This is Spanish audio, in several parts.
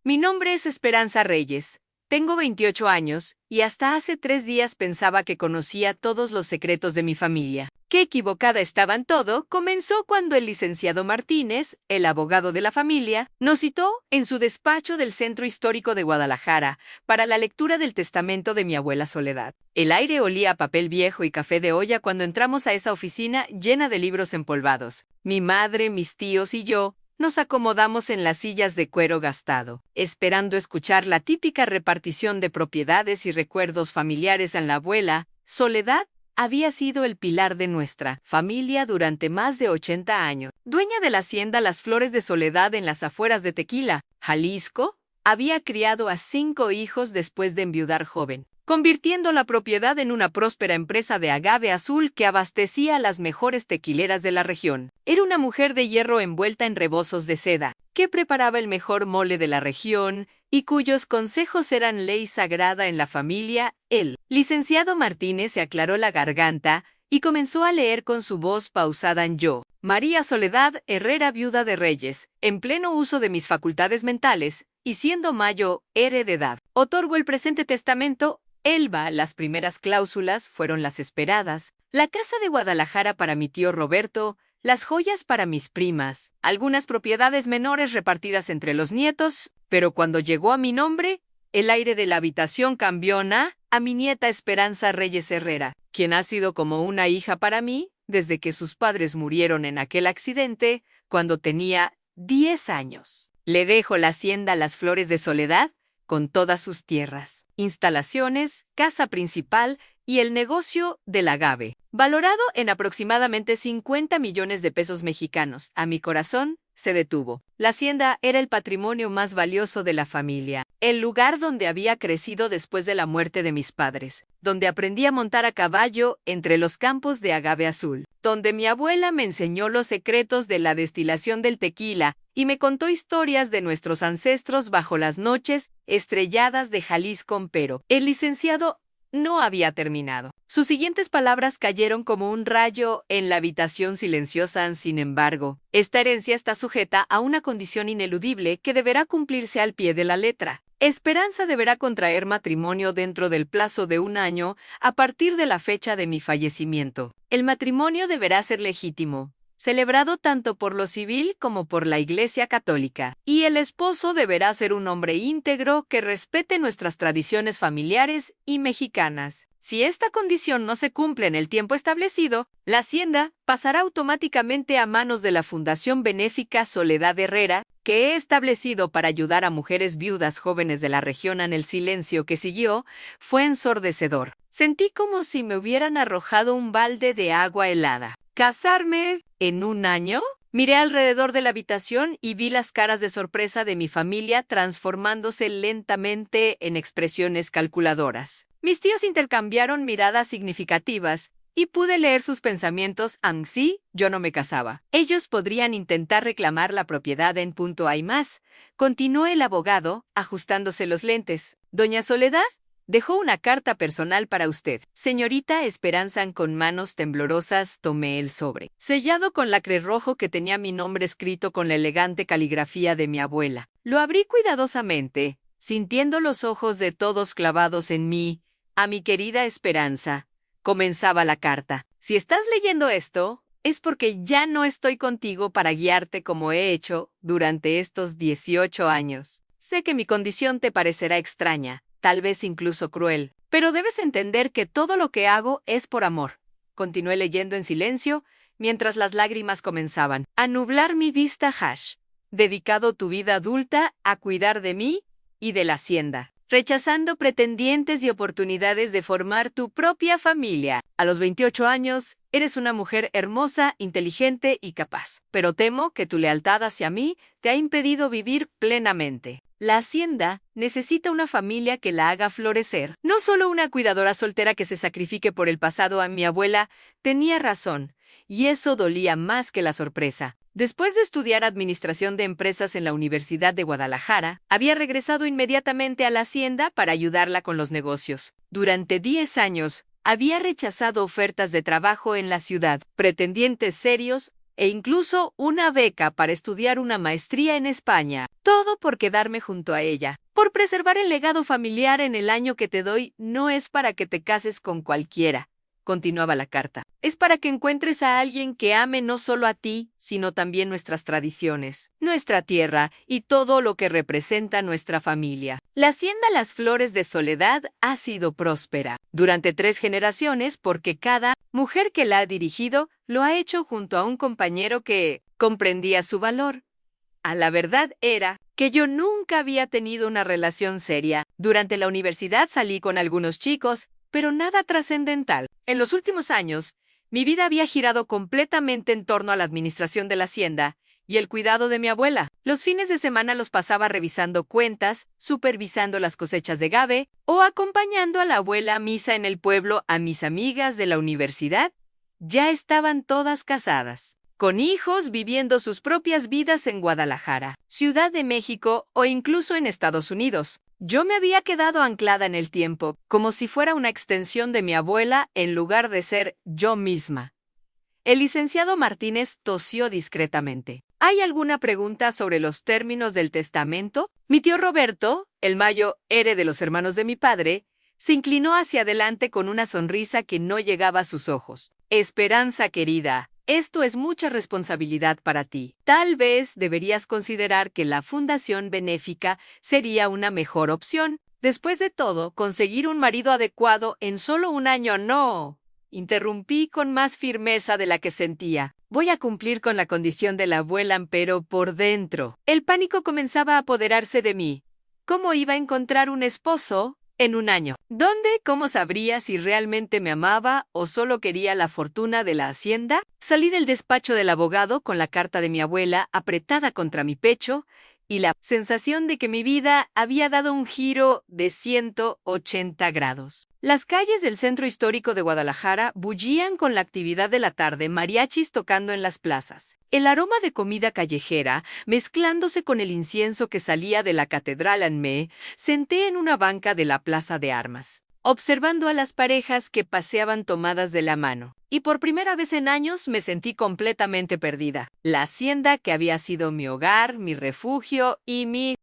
Mi nombre es Esperanza Reyes. Tengo 28 años y hasta hace 3 días pensaba que conocía todos los secretos de mi familia. Qué equivocada estaba en todo comenzó cuando el licenciado Martínez, el abogado de la familia, nos citó en su despacho del Centro Histórico de Guadalajara para la lectura del testamento de mi abuela Soledad. El aire olía a papel viejo y café de olla cuando entramos a esa oficina llena de libros empolvados. Mi madre, mis tíos y yo nos acomodamos en las sillas de cuero gastado, esperando escuchar la típica repartición de propiedades y recuerdos familiares en la abuela. Soledad había sido el pilar de nuestra familia durante más de 80 años. Dueña de la hacienda Las Flores de Soledad en las afueras de Tequila, Jalisco, había criado a 5 hijos después de enviudar joven, convirtiendo la propiedad en una próspera empresa de agave azul que abastecía a las mejores tequileras de la región. Era una mujer de hierro envuelta en rebozos de seda, que preparaba el mejor mole de la región y cuyos consejos eran ley sagrada en la familia. El licenciado Martínez se aclaró la garganta y comenzó a leer con su voz pausada en yo. María Soledad Herrera, viuda de Reyes, en pleno uso de mis facultades mentales, y siendo mayo heredad, otorgo el presente testamento. Elba, las primeras cláusulas fueron las esperadas. La casa de Guadalajara para mi tío Roberto, las joyas para mis primas, algunas propiedades menores repartidas entre los nietos, pero cuando llegó a mi nombre, el aire de la habitación cambió a mi nieta Esperanza Reyes Herrera, quien ha sido como una hija para mí desde que sus padres murieron en aquel accidente cuando tenía 10 años. Le dejo la hacienda Las Flores de Soledad, con todas sus tierras, instalaciones, casa principal y el negocio del agave, valorado en aproximadamente 50 millones de pesos mexicanos. A mi corazón se detuvo. La hacienda era el patrimonio más valioso de la familia, el lugar donde había crecido después de la muerte de mis padres, donde aprendí a montar a caballo entre los campos de agave azul, donde mi abuela me enseñó los secretos de la destilación del tequila y me contó historias de nuestros ancestros bajo las noches estrelladas de Jalisco. Pero el licenciado no había terminado. Sus siguientes palabras cayeron como un rayo en la habitación silenciosa. Sin embargo, esta herencia está sujeta a una condición ineludible que deberá cumplirse al pie de la letra. Esperanza deberá contraer matrimonio dentro del plazo de 1 año a partir de la fecha de mi fallecimiento. El matrimonio deberá ser legítimo, celebrado tanto por lo civil como por la Iglesia Católica, y el esposo deberá ser un hombre íntegro que respete nuestras tradiciones familiares y mexicanas. Si esta condición no se cumple en el tiempo establecido, la hacienda pasará automáticamente a manos de la Fundación Benéfica Soledad Herrera, que he establecido para ayudar a mujeres viudas jóvenes de la región. En el silencio que siguió fue ensordecedor. Sentí como si me hubieran arrojado un balde de agua helada. ¿Casarme en 1 año? Miré alrededor de la habitación y vi las caras de sorpresa de mi familia transformándose lentamente en expresiones calculadoras. Mis tíos intercambiaron miradas significativas y pude leer sus pensamientos. Sí, yo no me casaba. Ellos podrían intentar reclamar la propiedad en punto. Hay más, continuó el abogado, ajustándose los lentes. Doña Soledad dejó una carta personal para usted. Señorita Esperanza. Con manos temblorosas tomé el sobre, sellado con lacre rojo que tenía mi nombre escrito con la elegante caligrafía de mi abuela. Lo abrí cuidadosamente, sintiendo los ojos de todos clavados en mí. A mi querida Esperanza, comenzaba la carta. Si estás leyendo esto, es porque ya no estoy contigo para guiarte como he hecho durante estos 18 años. Sé que mi condición te parecerá extraña, tal vez incluso cruel, pero debes entender que todo lo que hago es por amor. Continué leyendo en silencio, mientras las lágrimas comenzaban a nublar mi vista. Dedicado tu vida adulta a cuidar de mí y de la hacienda, rechazando pretendientes y oportunidades de formar tu propia familia. A los 28 años, eres una mujer hermosa, inteligente y capaz, pero temo que tu lealtad hacia mí te ha impedido vivir plenamente. La hacienda necesita una familia que la haga florecer, no solo una cuidadora soltera que se sacrifique por el pasado. A mi abuela tenía razón, y eso dolía más que la sorpresa. Después de estudiar administración de empresas en la Universidad de Guadalajara, había regresado inmediatamente a la hacienda para ayudarla con los negocios. Durante 10 años, había rechazado ofertas de trabajo en la ciudad, pretendientes serios e incluso una beca para estudiar una maestría en España. Todo por quedarme junto a ella. Por preservar el legado familiar en el año que te doy, no es para que te cases con cualquiera, continuaba la carta. Es para que encuentres a alguien que ame no solo a ti, sino también nuestras tradiciones, nuestra tierra y todo lo que representa nuestra familia. La hacienda Las Flores de Soledad ha sido próspera durante 3 generaciones porque cada mujer que la ha dirigido lo ha hecho junto a un compañero que comprendía su valor. La verdad era que yo nunca había tenido una relación seria. Durante la universidad salí con algunos chicos, pero nada trascendental. En los últimos años, mi vida había girado completamente en torno a la administración de la hacienda y el cuidado de mi abuela. Los fines de semana los pasaba revisando cuentas, supervisando las cosechas de agave o acompañando a la abuela a misa en el pueblo. A mis amigas de la universidad ya estaban todas casadas, con hijos viviendo sus propias vidas en Guadalajara, Ciudad de México o incluso en Estados Unidos. Yo me había quedado anclada en el tiempo, como si fuera una extensión de mi abuela en lugar de ser yo misma. El licenciado Martínez tosió discretamente. ¿Hay alguna pregunta sobre los términos del testamento? Mi tío Roberto, el mayo héroe de los hermanos de mi padre, se inclinó hacia adelante con una sonrisa que no llegaba a sus ojos. Esperanza querida, esto es mucha responsabilidad para ti. Tal vez deberías considerar que la fundación benéfica sería una mejor opción. Después de todo, conseguir un marido adecuado en solo un año no. Interrumpí con más firmeza de la que sentía. Voy a cumplir con la condición de la abuela, pero por dentro. El pánico comenzaba a apoderarse de mí. ¿Cómo iba a encontrar un esposo en un año? ¿Dónde? ¿Cómo sabría si realmente me amaba o solo quería la fortuna de la hacienda? Salí del despacho del abogado con la carta de mi abuela apretada contra mi pecho y la sensación de que mi vida había dado un giro de 180 grados. Las calles del centro histórico de Guadalajara bullían con la actividad de la tarde, mariachis tocando en las plazas. El aroma de comida callejera, mezclándose con el incienso que salía de la catedral, me senté en una banca de la plaza de armas, observando a las parejas que paseaban tomadas de la mano. Y por primera vez en años me sentí completamente perdida. La hacienda que había sido mi hogar, mi refugio y mi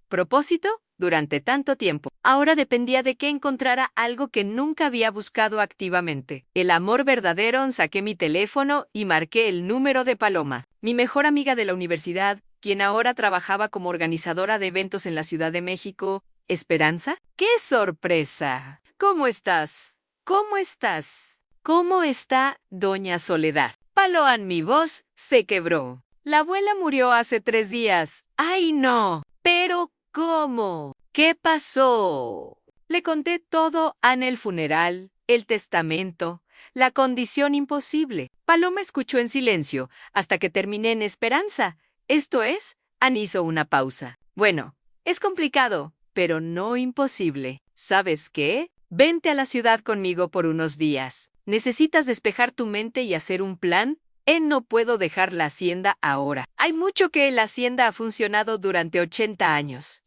propósito durante tanto tiempo, ahora dependía de que encontrara algo que nunca había buscado activamente. El amor verdadero. Saqué mi teléfono y marqué el número de Paloma, mi mejor amiga de la universidad, quien ahora trabajaba como organizadora de eventos en la Ciudad de México. ¿Esperanza? ¡Qué sorpresa! ¿Cómo estás? ¿Cómo estás? ¿Cómo está doña Soledad? Paloma, mi voz se quebró. La abuela murió hace 3 días. ¡Ay, no! ¿Pero cómo? ¿Qué pasó? Le conté todo en el funeral, el testamento, la condición imposible. Paloma escuchó en silencio hasta que terminé en Esperanza. Esto es, hizo una pausa. Bueno, es complicado, pero no imposible. ¿Sabes qué? Vente a la ciudad conmigo por unos días. ¿Necesitas despejar tu mente y hacer un plan? No puedo dejar la hacienda ahora. Hay mucho que la hacienda ha funcionado durante 80 años.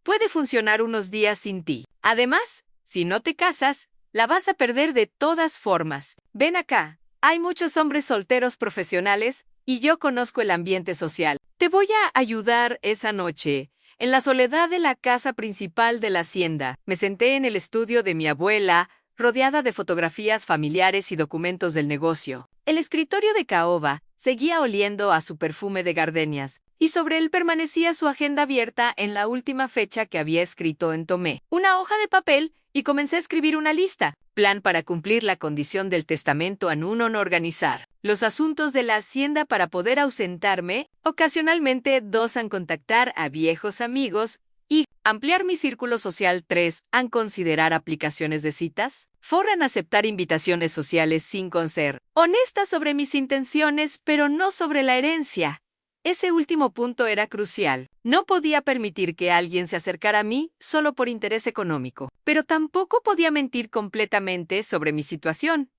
Puede funcionar unos días sin ti. Además, si no te casas, la vas a perder de todas formas. Ven acá. Hay muchos hombres solteros profesionales y yo conozco el ambiente social. Te voy a ayudar esa noche. En la soledad de la casa principal de la hacienda, me senté en el estudio de mi abuela, rodeada de fotografías familiares y documentos del negocio. El escritorio de caoba seguía oliendo a su perfume de gardenias, y sobre él permanecía su agenda abierta en la última fecha que había escrito. Tomé una hoja de papel y comencé a escribir una lista. Plan para cumplir la condición del testamento en uno, organizar los asuntos de la hacienda para poder ausentarme, ocasionalmente. 2, contactar a viejos amigos y ampliar mi círculo social. 3, considerar aplicaciones de citas. 4, aceptar invitaciones sociales sin ser honesta sobre mis intenciones, pero no sobre la herencia. Ese último punto era crucial. No podía permitir que alguien se acercara a mí solo por interés económico, pero tampoco podía mentir completamente sobre mi situación.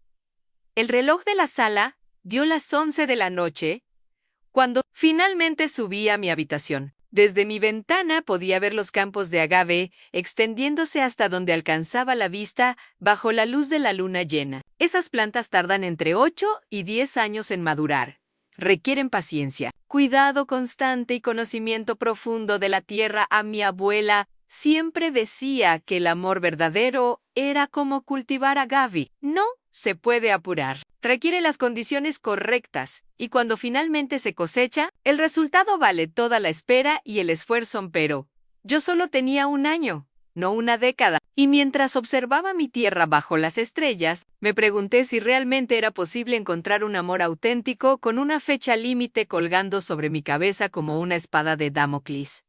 El reloj de la sala dio las 11 de la noche cuando finalmente subí a mi habitación. Desde mi ventana podía ver los campos de agave extendiéndose hasta donde alcanzaba la vista bajo la luz de la luna llena. Esas plantas tardan entre 8 y 10 años en madurar. requieren paciencia, cuidado constante y conocimiento profundo de la tierra. A mi abuela siempre decía que el amor verdadero era como cultivar agave. No se puede apurar. Requiere las condiciones correctas, y cuando finalmente se cosecha, el resultado vale toda la espera y el esfuerzo. Pero yo solo tenía un año, no una década, y mientras observaba mi tierra bajo las estrellas, me pregunté si realmente era posible encontrar un amor auténtico con una fecha límite colgando sobre mi cabeza como una espada de Damocles.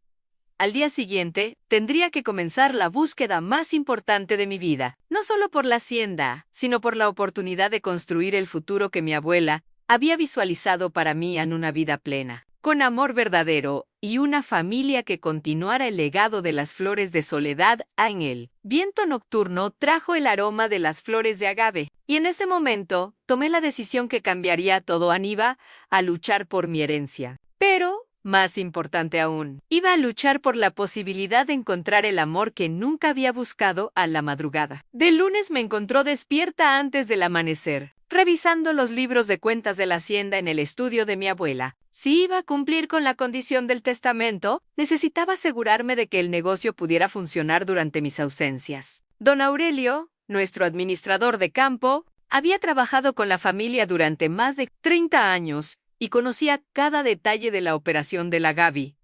Al día siguiente, tendría que comenzar la búsqueda más importante de mi vida, no solo por la hacienda, sino por la oportunidad de construir el futuro que mi abuela había visualizado para mí en una vida plena, con amor verdadero y una familia que continuara el legado de las flores de soledad. En el viento nocturno trajo el aroma de las flores de agave, y en ese momento tomé la decisión que cambiaría todo. Iba a luchar por mi herencia. Pero más importante aún, iba a luchar por la posibilidad de encontrar el amor que nunca había buscado. A la madrugada del lunes me encontró despierta antes del amanecer, revisando los libros de cuentas de la hacienda en el estudio de mi abuela. Si iba a cumplir con la condición del testamento, necesitaba asegurarme de que el negocio pudiera funcionar durante mis ausencias. Don Aurelio, nuestro administrador de campo, había trabajado con la familia durante más de 30 años, y conocía cada detalle de la operación del agave.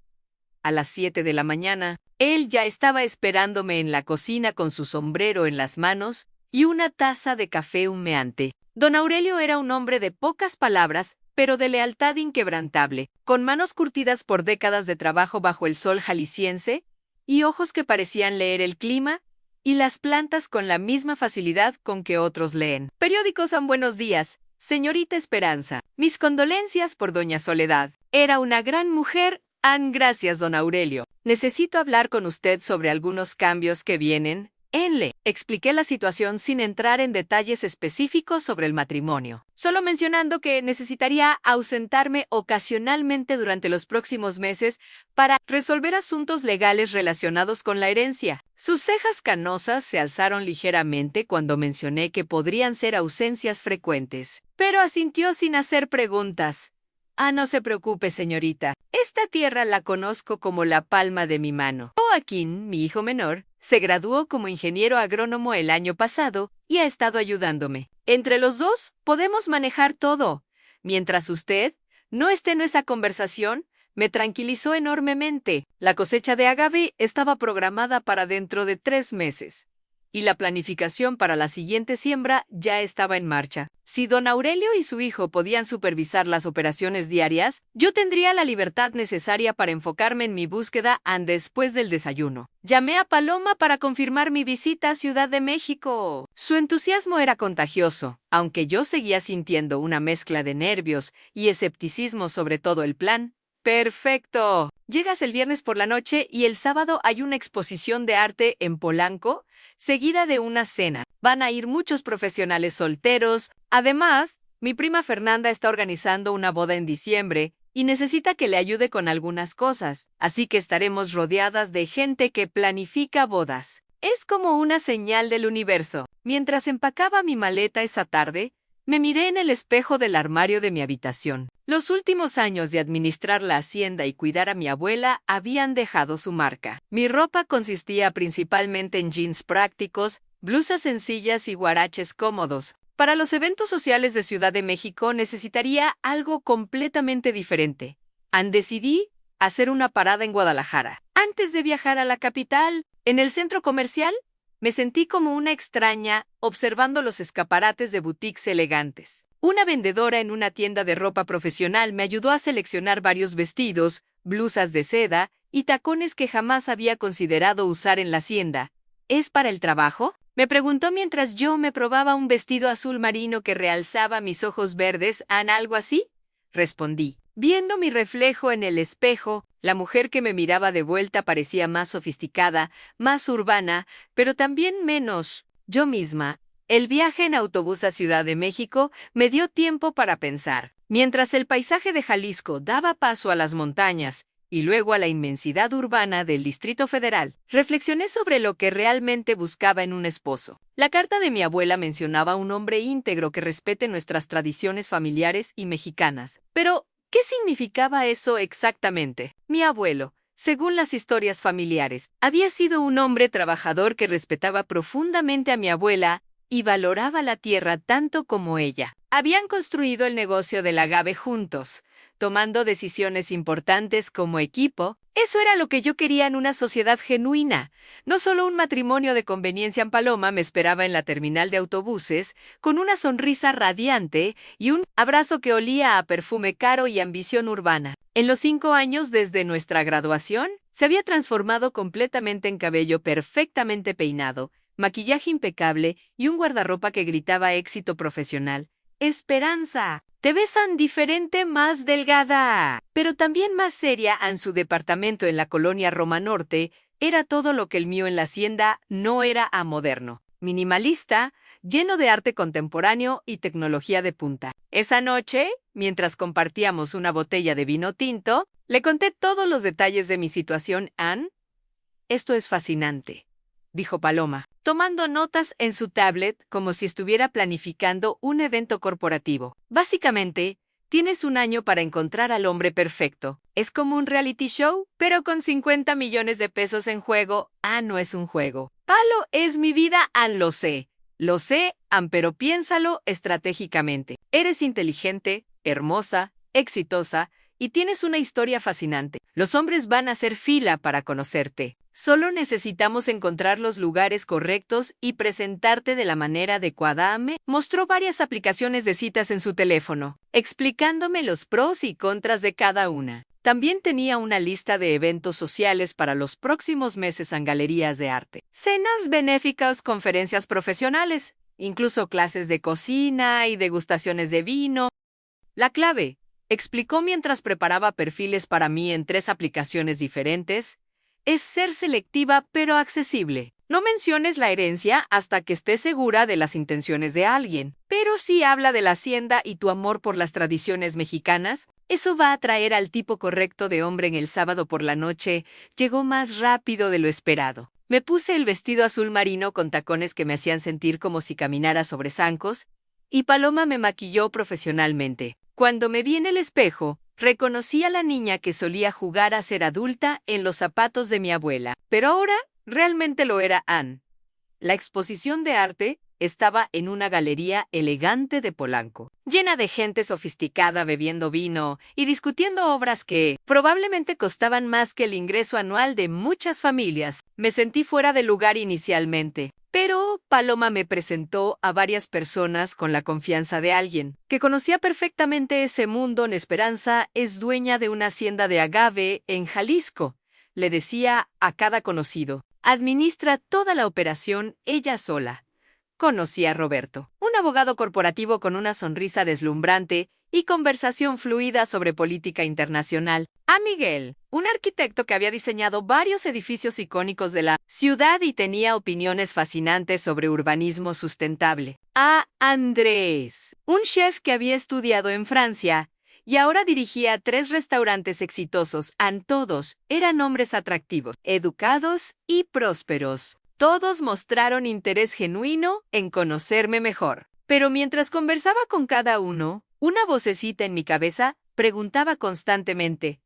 A las 7 de la mañana, él ya estaba esperándome en la cocina con su sombrero en las manos y una taza de café humeante. Don Aurelio era un hombre de pocas palabras, pero de lealtad inquebrantable, con manos curtidas por décadas de trabajo bajo el sol jalisciense y ojos que parecían leer el clima y las plantas con la misma facilidad con que otros leen periódicos. Buenos días, señorita Esperanza. Mis condolencias por doña Soledad. Era una gran mujer. Gracias, don Aurelio. Necesito hablar con usted sobre algunos cambios que vienen. Le expliqué la situación sin entrar en detalles específicos sobre el matrimonio, solo mencionando que necesitaría ausentarme ocasionalmente durante los próximos meses para resolver asuntos legales relacionados con la herencia. Sus cejas canosas se alzaron ligeramente cuando mencioné que podrían ser ausencias frecuentes, pero asintió sin hacer preguntas. No se preocupe, señorita. Esta tierra la conozco como la palma de mi mano. Joaquín, mi hijo menor, se graduó como ingeniero agrónomo el año pasado y ha estado ayudándome. Entre los dos, podemos manejar todo. Mientras usted no esté en esa conversación, me tranquilizó enormemente. La cosecha de agave estaba programada para dentro de 3 meses. Y la planificación para la siguiente siembra ya estaba en marcha. Si don Aurelio y su hijo podían supervisar las operaciones diarias, yo tendría la libertad necesaria para enfocarme en mi búsqueda. Después del desayuno, llamé a Paloma para confirmar mi visita a Ciudad de México. Su entusiasmo era contagioso, aunque yo seguía sintiendo una mezcla de nervios y escepticismo sobre todo el plan. ¡Perfecto! Llegas el viernes por la noche y el sábado hay una exposición de arte en Polanco, seguida de una cena. Van a ir muchos profesionales solteros. Además, mi prima Fernanda está organizando una boda en diciembre y necesita que le ayude con algunas cosas, así que estaremos rodeadas de gente que planifica bodas. Es como una señal del universo. Mientras empacaba mi maleta esa tarde, me miré en el espejo del armario de mi habitación. Los últimos años de administrar la hacienda y cuidar a mi abuela habían dejado su marca. Mi ropa consistía principalmente en jeans prácticos, blusas sencillas y huaraches cómodos. Para los eventos sociales de Ciudad de México necesitaría algo completamente diferente. Decidí hacer una parada en Guadalajara. Antes de viajar a la capital, en el centro comercial, me sentí como una extraña observando los escaparates de boutiques elegantes. Una vendedora en una tienda de ropa profesional me ayudó a seleccionar varios vestidos, blusas de seda y tacones que jamás había considerado usar en la hacienda. ¿Es para el trabajo?, me preguntó mientras yo me probaba un vestido azul marino que realzaba mis ojos verdes. ¿Algo así?, respondí. Viendo mi reflejo en el espejo, la mujer que me miraba de vuelta parecía más sofisticada, más urbana, pero también menos yo misma. El viaje en autobús a Ciudad de México me dio tiempo para pensar. Mientras el paisaje de Jalisco daba paso a las montañas y luego a la inmensidad urbana del Distrito Federal, reflexioné sobre lo que realmente buscaba en un esposo. La carta de mi abuela mencionaba un hombre íntegro que respete nuestras tradiciones familiares y mexicanas. Pero ¿Qué significaba eso exactamente? Mi abuelo, según las historias familiares, había sido un hombre trabajador que respetaba profundamente a mi abuela y valoraba la tierra tanto como ella. Habían construido el negocio del agave juntos, tomando decisiones importantes como equipo. Eso era lo que yo quería en una sociedad genuina. No solo un matrimonio de conveniencia en Paloma me esperaba en la terminal de autobuses, con una sonrisa radiante y un abrazo que olía a perfume caro y ambición urbana. En los 5 años desde nuestra graduación, se había transformado completamente en cabello perfectamente peinado, maquillaje impecable y un guardarropa que gritaba éxito profesional. ¡Esperanza! Te ves tan diferente, más delgada, pero también más seria. En su departamento en la colonia Roma Norte era todo lo que el mío en la hacienda no era. A moderno, minimalista, lleno de arte contemporáneo y tecnología de punta. Esa noche, mientras compartíamos una botella de vino tinto, le conté todos los detalles de mi situación. Ann, esto es fascinante, dijo Paloma, tomando notas en su tablet como si estuviera planificando un evento corporativo. Básicamente, tienes un año para encontrar al hombre perfecto. Es como un reality show, pero con 50 millones de pesos en juego. No es un juego. Palo es mi vida. Lo sé. Lo sé, pero piénsalo estratégicamente. Eres inteligente, hermosa, exitosa y tienes una historia fascinante. Los hombres van a hacer fila para conocerte. Solo necesitamos encontrar los lugares correctos y presentarte de la manera adecuada. Me mostró varias aplicaciones de citas en su teléfono, explicándome los pros y contras de cada una. También tenía una lista de eventos sociales para los próximos meses en galerías de arte. Cenas benéficas, conferencias profesionales, incluso clases de cocina y degustaciones de vino. La clave, explicó mientras preparaba perfiles para mí en 3 aplicaciones diferentes, es ser selectiva pero accesible. No menciones la herencia hasta que estés segura de las intenciones de alguien. Pero si habla de la hacienda y tu amor por las tradiciones mexicanas, eso va a atraer al tipo correcto de hombre. En el sábado por la noche llegó más rápido de lo esperado. Me puse el vestido azul marino con tacones que me hacían sentir como si caminara sobre zancos, y Paloma me maquilló profesionalmente. Cuando me vi en el espejo, reconocí a la niña que solía jugar a ser adulta en los zapatos de mi abuela. Pero ahora realmente lo era. Ann. La exposición de arte estaba en una galería elegante de Polanco, llena de gente sofisticada bebiendo vino y discutiendo obras que probablemente costaban más que el ingreso anual de muchas familias. Me sentí fuera de lugar inicialmente, pero Paloma me presentó a varias personas con la confianza de alguien que conocía perfectamente ese mundo. Esperanza es dueña de una hacienda de agave en Jalisco, le decía a cada conocido. Administra toda la operación ella sola. Conocí a Roberto, un abogado corporativo con una sonrisa deslumbrante y conversación fluida sobre política internacional. A Miguel, un arquitecto que había diseñado varios edificios icónicos de la ciudad y tenía opiniones fascinantes sobre urbanismo sustentable. A Andrés, un chef que había estudiado en Francia y ahora dirigía 3 restaurantes exitosos. Todos eran hombres atractivos, educados y prósperos. Todos mostraron interés genuino en conocerme mejor. Pero mientras conversaba con cada uno, una vocecita en mi cabeza preguntaba constantemente,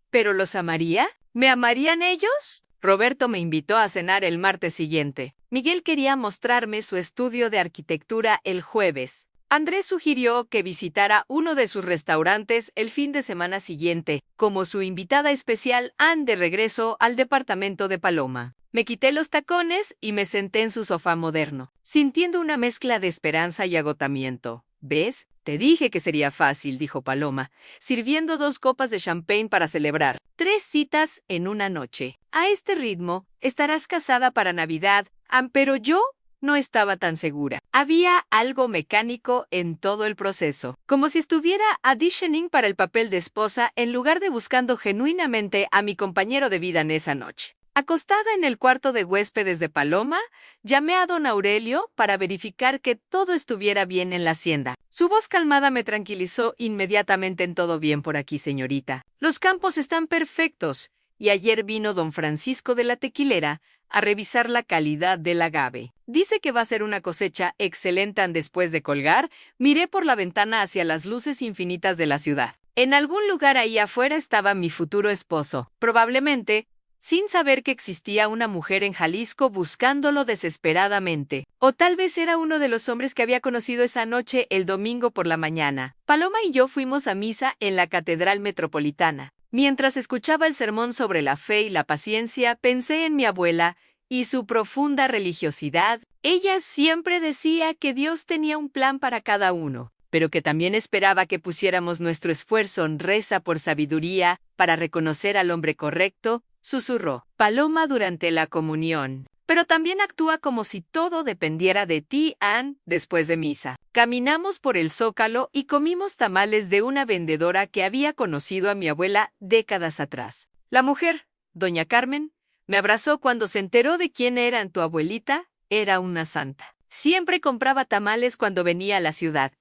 ¿pero los amaría? ¿Me amarían ellos? Roberto me invitó a cenar el martes siguiente. Miguel quería mostrarme su estudio de arquitectura el jueves. Andrés sugirió que visitara uno de sus restaurantes el fin de semana siguiente, como su invitada especial. Ann de regreso al departamento de Paloma. Me quité los tacones y me senté en su sofá moderno, sintiendo una mezcla de esperanza y agotamiento. ¿Ves? Te dije que sería fácil, dijo Paloma, sirviendo 2 copas de champagne para celebrar. 3 citas en una noche. A este ritmo, estarás casada para Navidad. Pero yo no estaba tan segura. Había algo mecánico en todo el proceso, como si estuviera auditioning para el papel de esposa en lugar de buscando genuinamente a mi compañero de vida en esa noche. Acostada en el cuarto de huéspedes de Paloma, llamé a don Aurelio para verificar que todo estuviera bien en la hacienda. Su voz calmada me tranquilizó inmediatamente. En todo bien por aquí, señorita. Los campos están perfectos, y ayer vino don Francisco de la tequilera a revisar la calidad del agave. Dice que va a ser una cosecha excelente. Después de colgar, miré por la ventana hacia las luces infinitas de la ciudad. En algún lugar ahí afuera estaba mi futuro esposo, probablemente sin saber que existía una mujer en Jalisco buscándolo desesperadamente. O tal vez era uno de los hombres que había conocido esa noche el domingo por la mañana. Paloma y yo fuimos a misa en la Catedral Metropolitana. Mientras escuchaba el sermón sobre la fe y la paciencia, pensé en mi abuela y su profunda religiosidad. Ella siempre decía que Dios tenía un plan para cada uno, pero que también esperaba que pusiéramos nuestro esfuerzo en reza por sabiduría para reconocer al hombre correcto, susurró Paloma durante la comunión. Pero también actúa como si todo dependiera de ti, Ann, después de misa. Caminamos por el Zócalo y comimos tamales de una vendedora que había conocido a mi abuela décadas atrás. La mujer, doña Carmen, me abrazó cuando se enteró de quién era tu abuelita. Era una santa. Siempre compraba tamales cuando venía a la ciudad.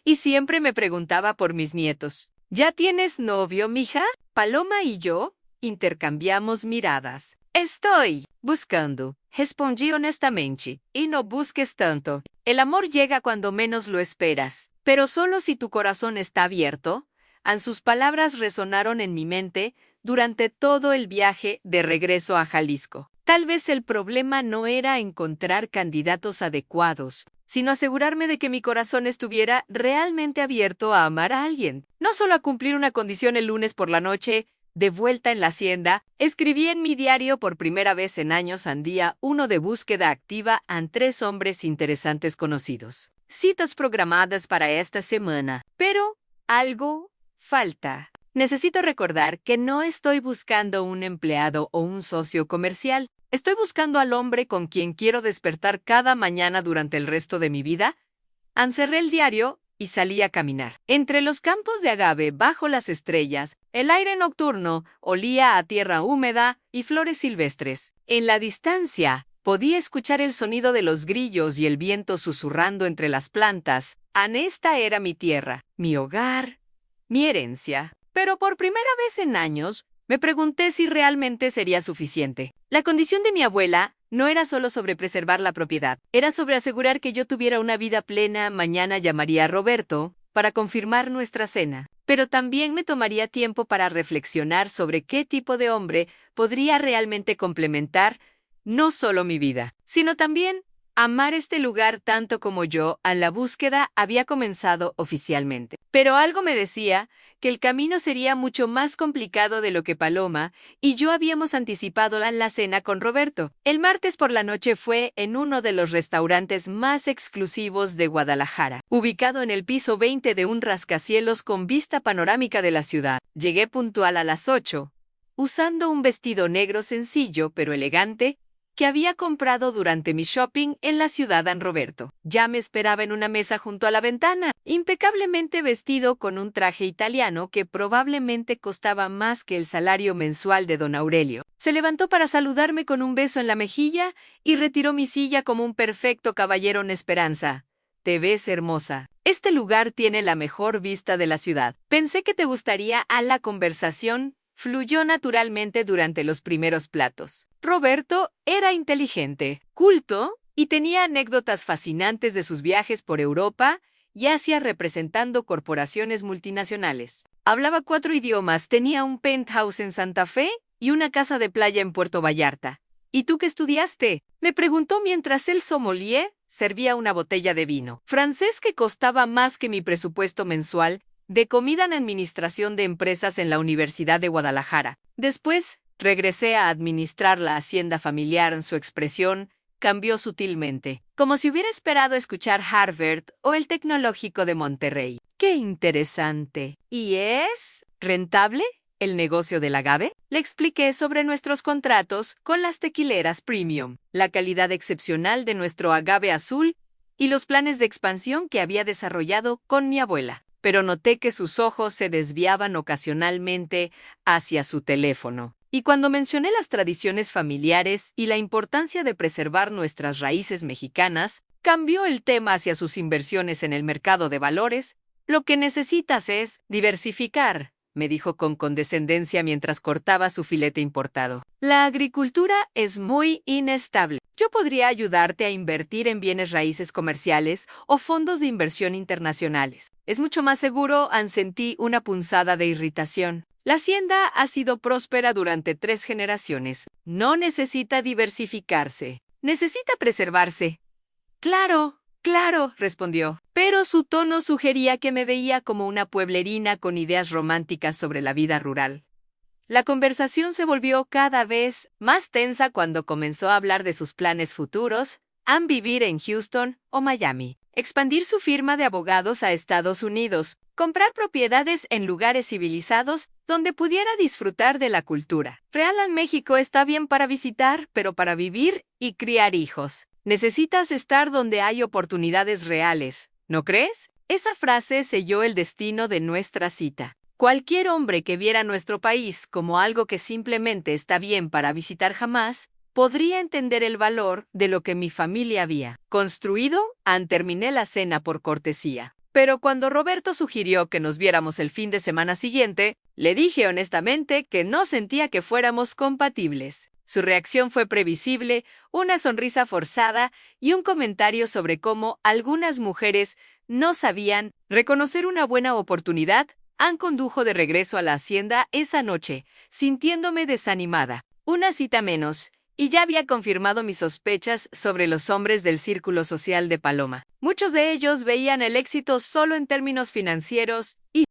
Y siempre me preguntaba por mis nietos. ¿Ya tienes novio, mija? Paloma y yo intercambiamos miradas. Estoy buscando, respondí honestamente. Y no busques tanto. El amor llega cuando menos lo esperas. Pero solo si tu corazón está abierto. Sus palabras resonaron en mi mente durante todo el viaje de regreso a Jalisco. Tal vez el problema no era encontrar candidatos adecuados, sino asegurarme de que mi corazón estuviera realmente abierto a amar a alguien. No solo a cumplir una condición el lunes por la noche. De vuelta en la hacienda, escribí en mi diario por primera vez en años al día 1 de búsqueda activa a 3 hombres interesantes conocidos. Citas programadas para esta semana. Pero algo falta. Necesito recordar que no estoy buscando un empleado o un socio comercial. Estoy buscando al hombre con quien quiero despertar cada mañana durante el resto de mi vida. Cerré el diario y salí a caminar. Entre los campos de agave, bajo las estrellas, el aire nocturno olía a tierra húmeda y flores silvestres. En la distancia, podía escuchar el sonido de los grillos y el viento susurrando entre las plantas. Esta era mi tierra, mi hogar, mi herencia. Pero por primera vez en años, me pregunté si realmente sería suficiente. La condición de mi abuela no era solo sobre preservar la propiedad, era sobre asegurar que yo tuviera una vida plena. Mañana llamaría a Roberto para confirmar nuestra cena. Pero también me tomaría tiempo para reflexionar sobre qué tipo de hombre podría realmente complementar no solo mi vida, sino también amar este lugar tanto como yo. La búsqueda había comenzado oficialmente. Pero algo me decía que el camino sería mucho más complicado de lo que Paloma y yo habíamos anticipado la cena con Roberto. El martes por la noche fue en uno de los restaurantes más exclusivos de Guadalajara, ubicado en el piso 20 de un rascacielos con vista panorámica de la ciudad. Llegué puntual a las 8, usando un vestido negro sencillo pero elegante, que había comprado durante mi shopping en la ciudad San Roberto. Ya me esperaba en una mesa junto a la ventana, impecablemente vestido con un traje italiano que probablemente costaba más que el salario mensual de don Aurelio. Se levantó para saludarme con un beso en la mejilla y retiró mi silla como un perfecto caballero en esperanza. Te ves hermosa. Este lugar tiene la mejor vista de la ciudad. Pensé que te gustaría. La conversación fluyó naturalmente durante los primeros platos. Roberto era inteligente, culto y tenía anécdotas fascinantes de sus viajes por Europa y Asia representando corporaciones multinacionales. Hablaba 4 idiomas, tenía un penthouse en Santa Fe y una casa de playa en Puerto Vallarta. ¿Y tú qué estudiaste?, me preguntó mientras el sommelier servía una botella de vino francés que costaba más que mi presupuesto mensual de comida en administración de empresas en la Universidad de Guadalajara. Después, regresé a administrar la hacienda familiar. Su expresión cambió sutilmente, como si hubiera esperado escuchar Harvard o el Tecnológico de Monterrey. ¡Qué interesante! ¿Y es rentable el negocio del agave? Le expliqué sobre nuestros contratos con las tequileras premium, la calidad excepcional de nuestro agave azul y los planes de expansión que había desarrollado con mi abuela. Pero noté que sus ojos se desviaban ocasionalmente hacia su teléfono. Y cuando mencioné las tradiciones familiares y la importancia de preservar nuestras raíces mexicanas, cambió el tema hacia sus inversiones en el mercado de valores. Lo que necesitas es diversificar, me dijo con condescendencia mientras cortaba su filete importado. La agricultura es muy inestable. Yo podría ayudarte a invertir en bienes raíces comerciales o fondos de inversión internacionales. Es mucho más seguro, sentí una punzada de irritación. La hacienda ha sido próspera durante 3 generaciones. No necesita diversificarse. Necesita preservarse. Claro, claro, respondió, pero su tono sugería que me veía como una pueblerina con ideas románticas sobre la vida rural. La conversación se volvió cada vez más tensa cuando comenzó a hablar de sus planes futuros, vivir en Houston o Miami, expandir su firma de abogados a Estados Unidos, comprar propiedades en lugares civilizados donde pudiera disfrutar de la cultura. Real México está bien para visitar, pero para vivir y criar hijos. Necesitas estar donde hay oportunidades reales, ¿no crees? Esa frase selló el destino de nuestra cita. Cualquier hombre que viera nuestro país como algo que simplemente está bien para visitar jamás, podría entender el valor de lo que mi familia había construido. Terminé la cena por cortesía. Pero cuando Roberto sugirió que nos viéramos el fin de semana siguiente, le dije honestamente que no sentía que fuéramos compatibles. Su reacción fue previsible, una sonrisa forzada y un comentario sobre cómo algunas mujeres no sabían reconocer una buena oportunidad. Condujo de regreso a la hacienda esa noche, sintiéndome desanimada. Una cita menos, y ya había confirmado mis sospechas sobre los hombres del círculo social de Paloma. Muchos de ellos veían el éxito solo en términos financieros y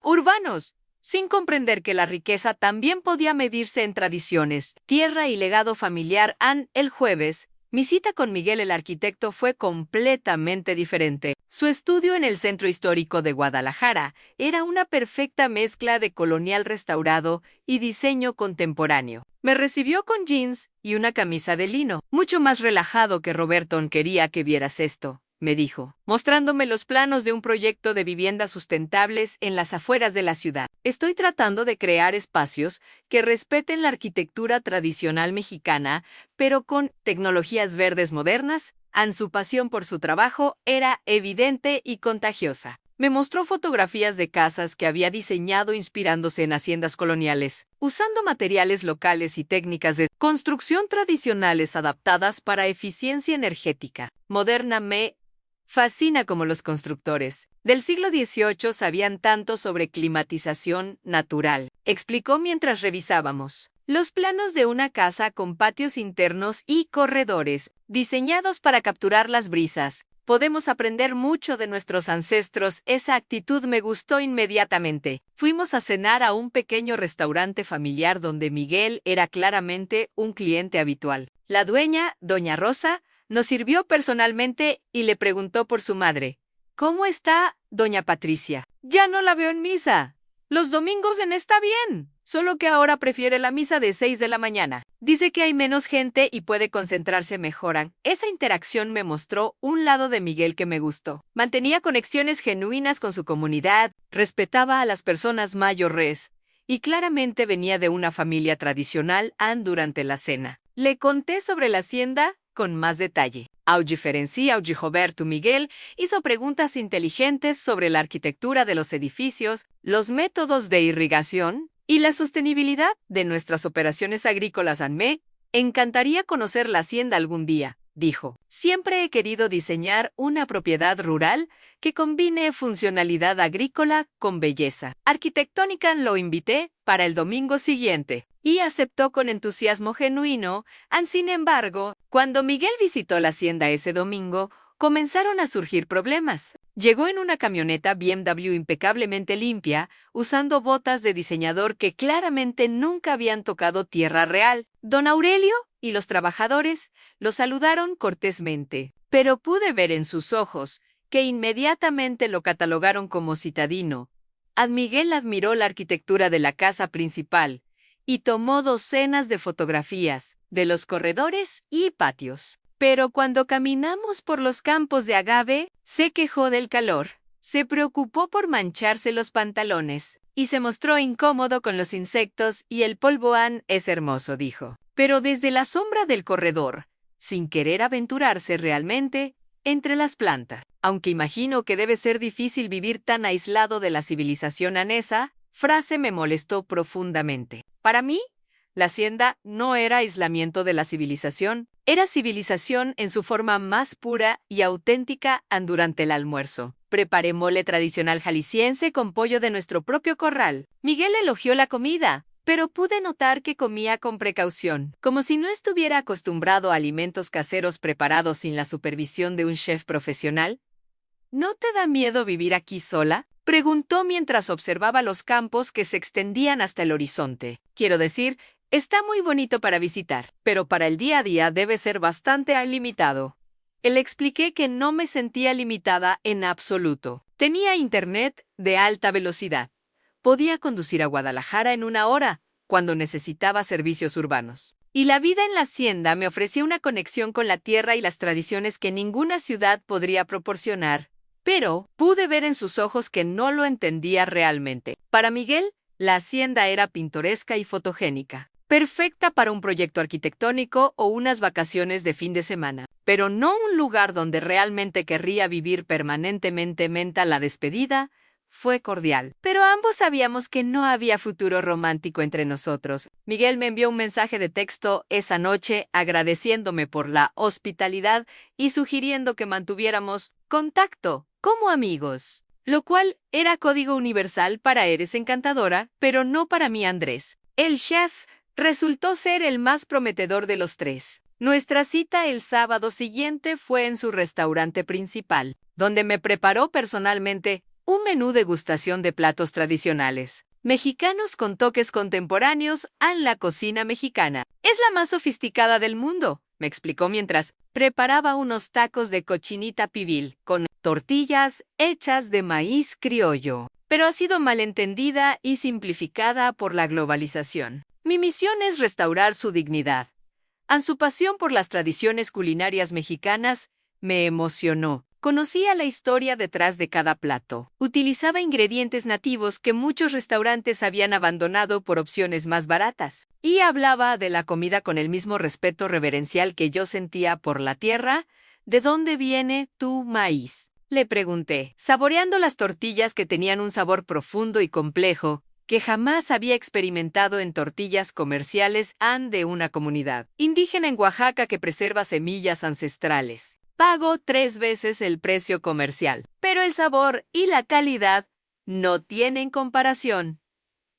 urbanos, sin comprender que la riqueza también podía medirse en tradiciones, tierra y legado familiar. El jueves, mi cita con Miguel el arquitecto fue completamente diferente. Su estudio en el Centro Histórico de Guadalajara era una perfecta mezcla de colonial restaurado y diseño contemporáneo. Me recibió con jeans y una camisa de lino, mucho más relajado que Roberto. Quería que vieras esto, me dijo, mostrándome los planos de un proyecto de viviendas sustentables en las afueras de la ciudad. Estoy tratando de crear espacios que respeten la arquitectura tradicional mexicana, pero con tecnologías verdes modernas. Su pasión por su trabajo era evidente y contagiosa. Me mostró fotografías de casas que había diseñado inspirándose en haciendas coloniales, usando materiales locales y técnicas de construcción tradicionales adaptadas para eficiencia energética moderna. Me fascina cómo los constructores del siglo XVIII sabían tanto sobre climatización natural, explicó mientras revisábamos los planos de una casa con patios internos y corredores, diseñados para capturar las brisas. Podemos aprender mucho de nuestros ancestros. Esa actitud me gustó inmediatamente. Fuimos a cenar a un pequeño restaurante familiar donde Miguel era claramente un cliente habitual. La dueña, doña Rosa, nos sirvió personalmente y le preguntó por su madre. ¿Cómo está, doña Patricia? Ya no la veo en misa. Los domingos está bien, solo que ahora prefiere la misa de 6 de la mañana. Dice que hay menos gente y puede concentrarse mejor. Esa interacción me mostró un lado de Miguel que me gustó. Mantenía conexiones genuinas con su comunidad, respetaba a las personas mayores y claramente venía de una familia tradicional. Durante la cena le conté sobre la hacienda con más detalle. Roberto Miguel hizo preguntas inteligentes sobre la arquitectura de los edificios, los métodos de irrigación y la sostenibilidad de nuestras operaciones agrícolas. Me encantaría conocer la hacienda algún día, dijo. Siempre he querido diseñar una propiedad rural que combine funcionalidad agrícola con belleza arquitectónica. Lo invité para el domingo siguiente y aceptó con entusiasmo genuino. Sin embargo, cuando Miguel visitó la hacienda ese domingo, comenzaron a surgir problemas. Llegó en una camioneta BMW impecablemente limpia, usando botas de diseñador que claramente nunca habían tocado tierra real. Don Aurelio y los trabajadores lo saludaron cortésmente, pero pude ver en sus ojos que inmediatamente lo catalogaron como citadino. Miguel admiró la arquitectura de la casa principal y tomó docenas de fotografías de los corredores y patios. Pero cuando caminamos por los campos de agave, se quejó del calor, se preocupó por mancharse los pantalones y se mostró incómodo con los insectos y el polvo. Es hermoso, dijo. Pero desde la sombra del corredor, sin querer aventurarse realmente entre las plantas. Aunque imagino que debe ser difícil vivir tan aislado de la civilización anesa, frase me molestó profundamente. Para mí, la hacienda no era aislamiento de la civilización, era civilización en su forma más pura y auténtica durante el almuerzo. Preparé mole tradicional jalisciense con pollo de nuestro propio corral. Miguel elogió la comida, pero pude notar que comía con precaución, como si no estuviera acostumbrado a alimentos caseros preparados sin la supervisión de un chef profesional. ¿No te da miedo vivir aquí sola?, preguntó mientras observaba los campos que se extendían hasta el horizonte. Quiero decir, está muy bonito para visitar, pero para el día a día debe ser bastante limitado. Le expliqué que no me sentía limitada en absoluto. Tenía internet de alta velocidad. Podía conducir a Guadalajara en 1 hora, cuando necesitaba servicios urbanos. Y la vida en la hacienda me ofrecía una conexión con la tierra y las tradiciones que ninguna ciudad podría proporcionar. Pero pude ver en sus ojos que no lo entendía realmente. Para Miguel, la hacienda era pintoresca y fotogénica, perfecta para un proyecto arquitectónico o unas vacaciones de fin de semana, pero no un lugar donde realmente querría vivir permanentemente. La despedida fue cordial, pero ambos sabíamos que no había futuro romántico entre nosotros. Miguel me envió un mensaje de texto esa noche agradeciéndome por la hospitalidad y sugiriendo que mantuviéramos contacto como amigos, lo cual era código universal para Eres encantadora, pero no para mí, Andrés. El chef resultó ser el más prometedor de los tres. Nuestra cita el sábado siguiente fue en su restaurante principal, donde me preparó personalmente un menú degustación de platos tradicionales mexicanos con toques contemporáneos a la cocina mexicana. Es la más sofisticada del mundo, me explicó mientras preparaba unos tacos de cochinita pibil con tortillas hechas de maíz criollo. Pero ha sido malentendida y simplificada por la globalización. Mi misión es restaurar su dignidad. Su pasión por las tradiciones culinarias mexicanas me emocionó. Conocía la historia detrás de cada plato. Utilizaba ingredientes nativos que muchos restaurantes habían abandonado por opciones más baratas. Y hablaba de la comida con el mismo respeto reverencial que yo sentía por la tierra. ¿De dónde viene tu maíz?, le pregunté, saboreando las tortillas que tenían un sabor profundo y complejo que jamás había experimentado en tortillas comerciales de una comunidad indígena en Oaxaca que preserva semillas ancestrales. Pago 3 veces el precio comercial, pero el sabor y la calidad no tienen comparación.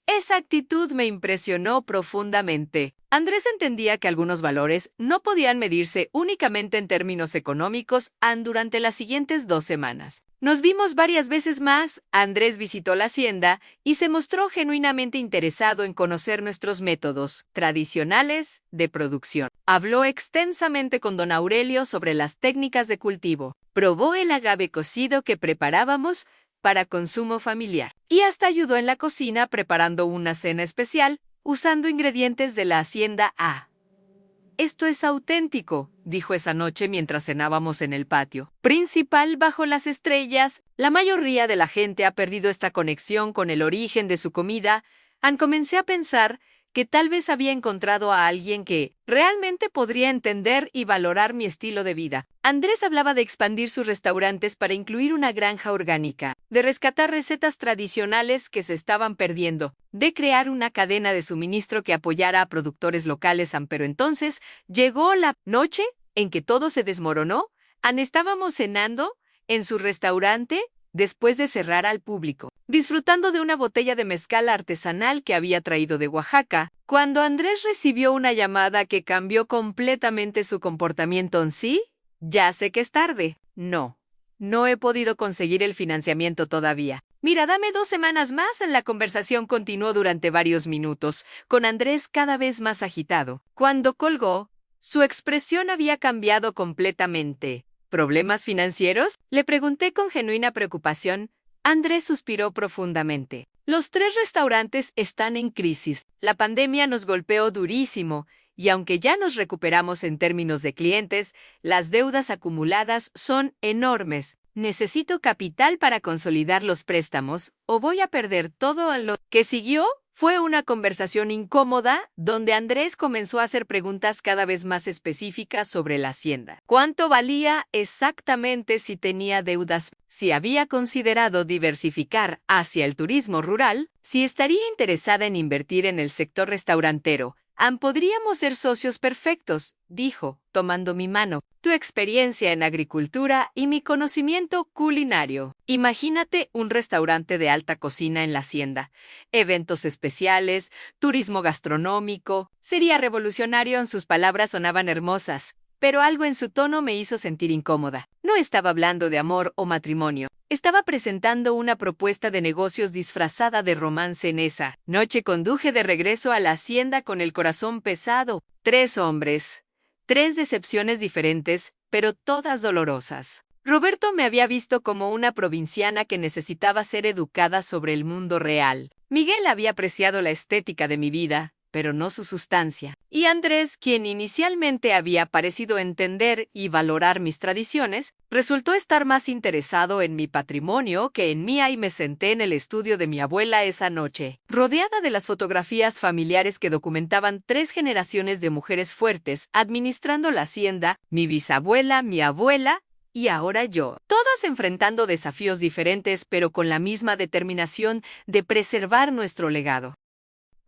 Esa actitud me impresionó profundamente. Andrés entendía que algunos valores no podían medirse únicamente en términos económicos. Durante las siguientes 2 semanas nos vimos varias veces más. Andrés visitó la hacienda y se mostró genuinamente interesado en conocer nuestros métodos tradicionales de producción. Habló extensamente con don Aurelio sobre las técnicas de cultivo. Probó el agave cocido que preparábamos para consumo familiar y hasta ayudó en la cocina preparando una cena especial usando ingredientes de la hacienda A. Esto es auténtico, dijo esa noche mientras cenábamos en el patio principal bajo las estrellas. La mayoría de la gente ha perdido esta conexión con el origen de su comida. Comencé a pensar que tal vez había encontrado a alguien que realmente podría entender y valorar mi estilo de vida. Andrés hablaba de expandir sus restaurantes para incluir una granja orgánica, de rescatar recetas tradicionales que se estaban perdiendo, de crear una cadena de suministro que apoyara a productores locales. Pero entonces llegó la noche en que todo se desmoronó. Estábamos cenando en su restaurante después de cerrar al público, disfrutando de una botella de mezcal artesanal que había traído de Oaxaca, cuando Andrés recibió una llamada que cambió completamente su comportamiento. Sí, ya sé que es tarde. No he podido conseguir el financiamiento todavía. Mira, dame 2 semanas más. La conversación continuó durante varios minutos, con Andrés cada vez más agitado. Cuando colgó, su expresión había cambiado completamente. ¿Problemas financieros?, le pregunté con genuina preocupación. Andrés suspiró profundamente. Los 3 restaurantes están en crisis. La pandemia nos golpeó durísimo, y aunque ya nos recuperamos en términos de clientes, las deudas acumuladas son enormes. Necesito capital para consolidar los préstamos, o voy a perder todo. Lo que siguió Fue una conversación incómoda donde Andrés comenzó a hacer preguntas cada vez más específicas sobre la hacienda. ¿Cuánto valía exactamente, si tenía deudas, si había considerado diversificar hacia el turismo rural, si estaría interesada en invertir en el sector restaurantero? Podríamos ser socios perfectos, dijo, tomando mi mano. Tu experiencia en agricultura y mi conocimiento culinario. Imagínate un restaurante de alta cocina en la hacienda, eventos especiales, turismo gastronómico. Sería revolucionario. Sus palabras sonaban hermosas, pero algo en su tono me hizo sentir incómoda. No estaba hablando de amor o matrimonio. Estaba presentando una propuesta de negocios disfrazada de romance. En esa noche conduje de regreso a la hacienda con el corazón pesado. 3 hombres, 3 decepciones diferentes, pero todas dolorosas. Roberto me había visto como una provinciana que necesitaba ser educada sobre el mundo real. Miguel había apreciado la estética de mi vida, pero no su sustancia. Y Andrés, quien inicialmente había parecido entender y valorar mis tradiciones, resultó estar más interesado en mi patrimonio que en mí. Y me senté en el estudio de mi abuela esa noche, rodeada de las fotografías familiares que documentaban 3 generaciones de mujeres fuertes administrando la hacienda: mi bisabuela, mi abuela y ahora yo, todas enfrentando desafíos diferentes, pero con la misma determinación de preservar nuestro legado.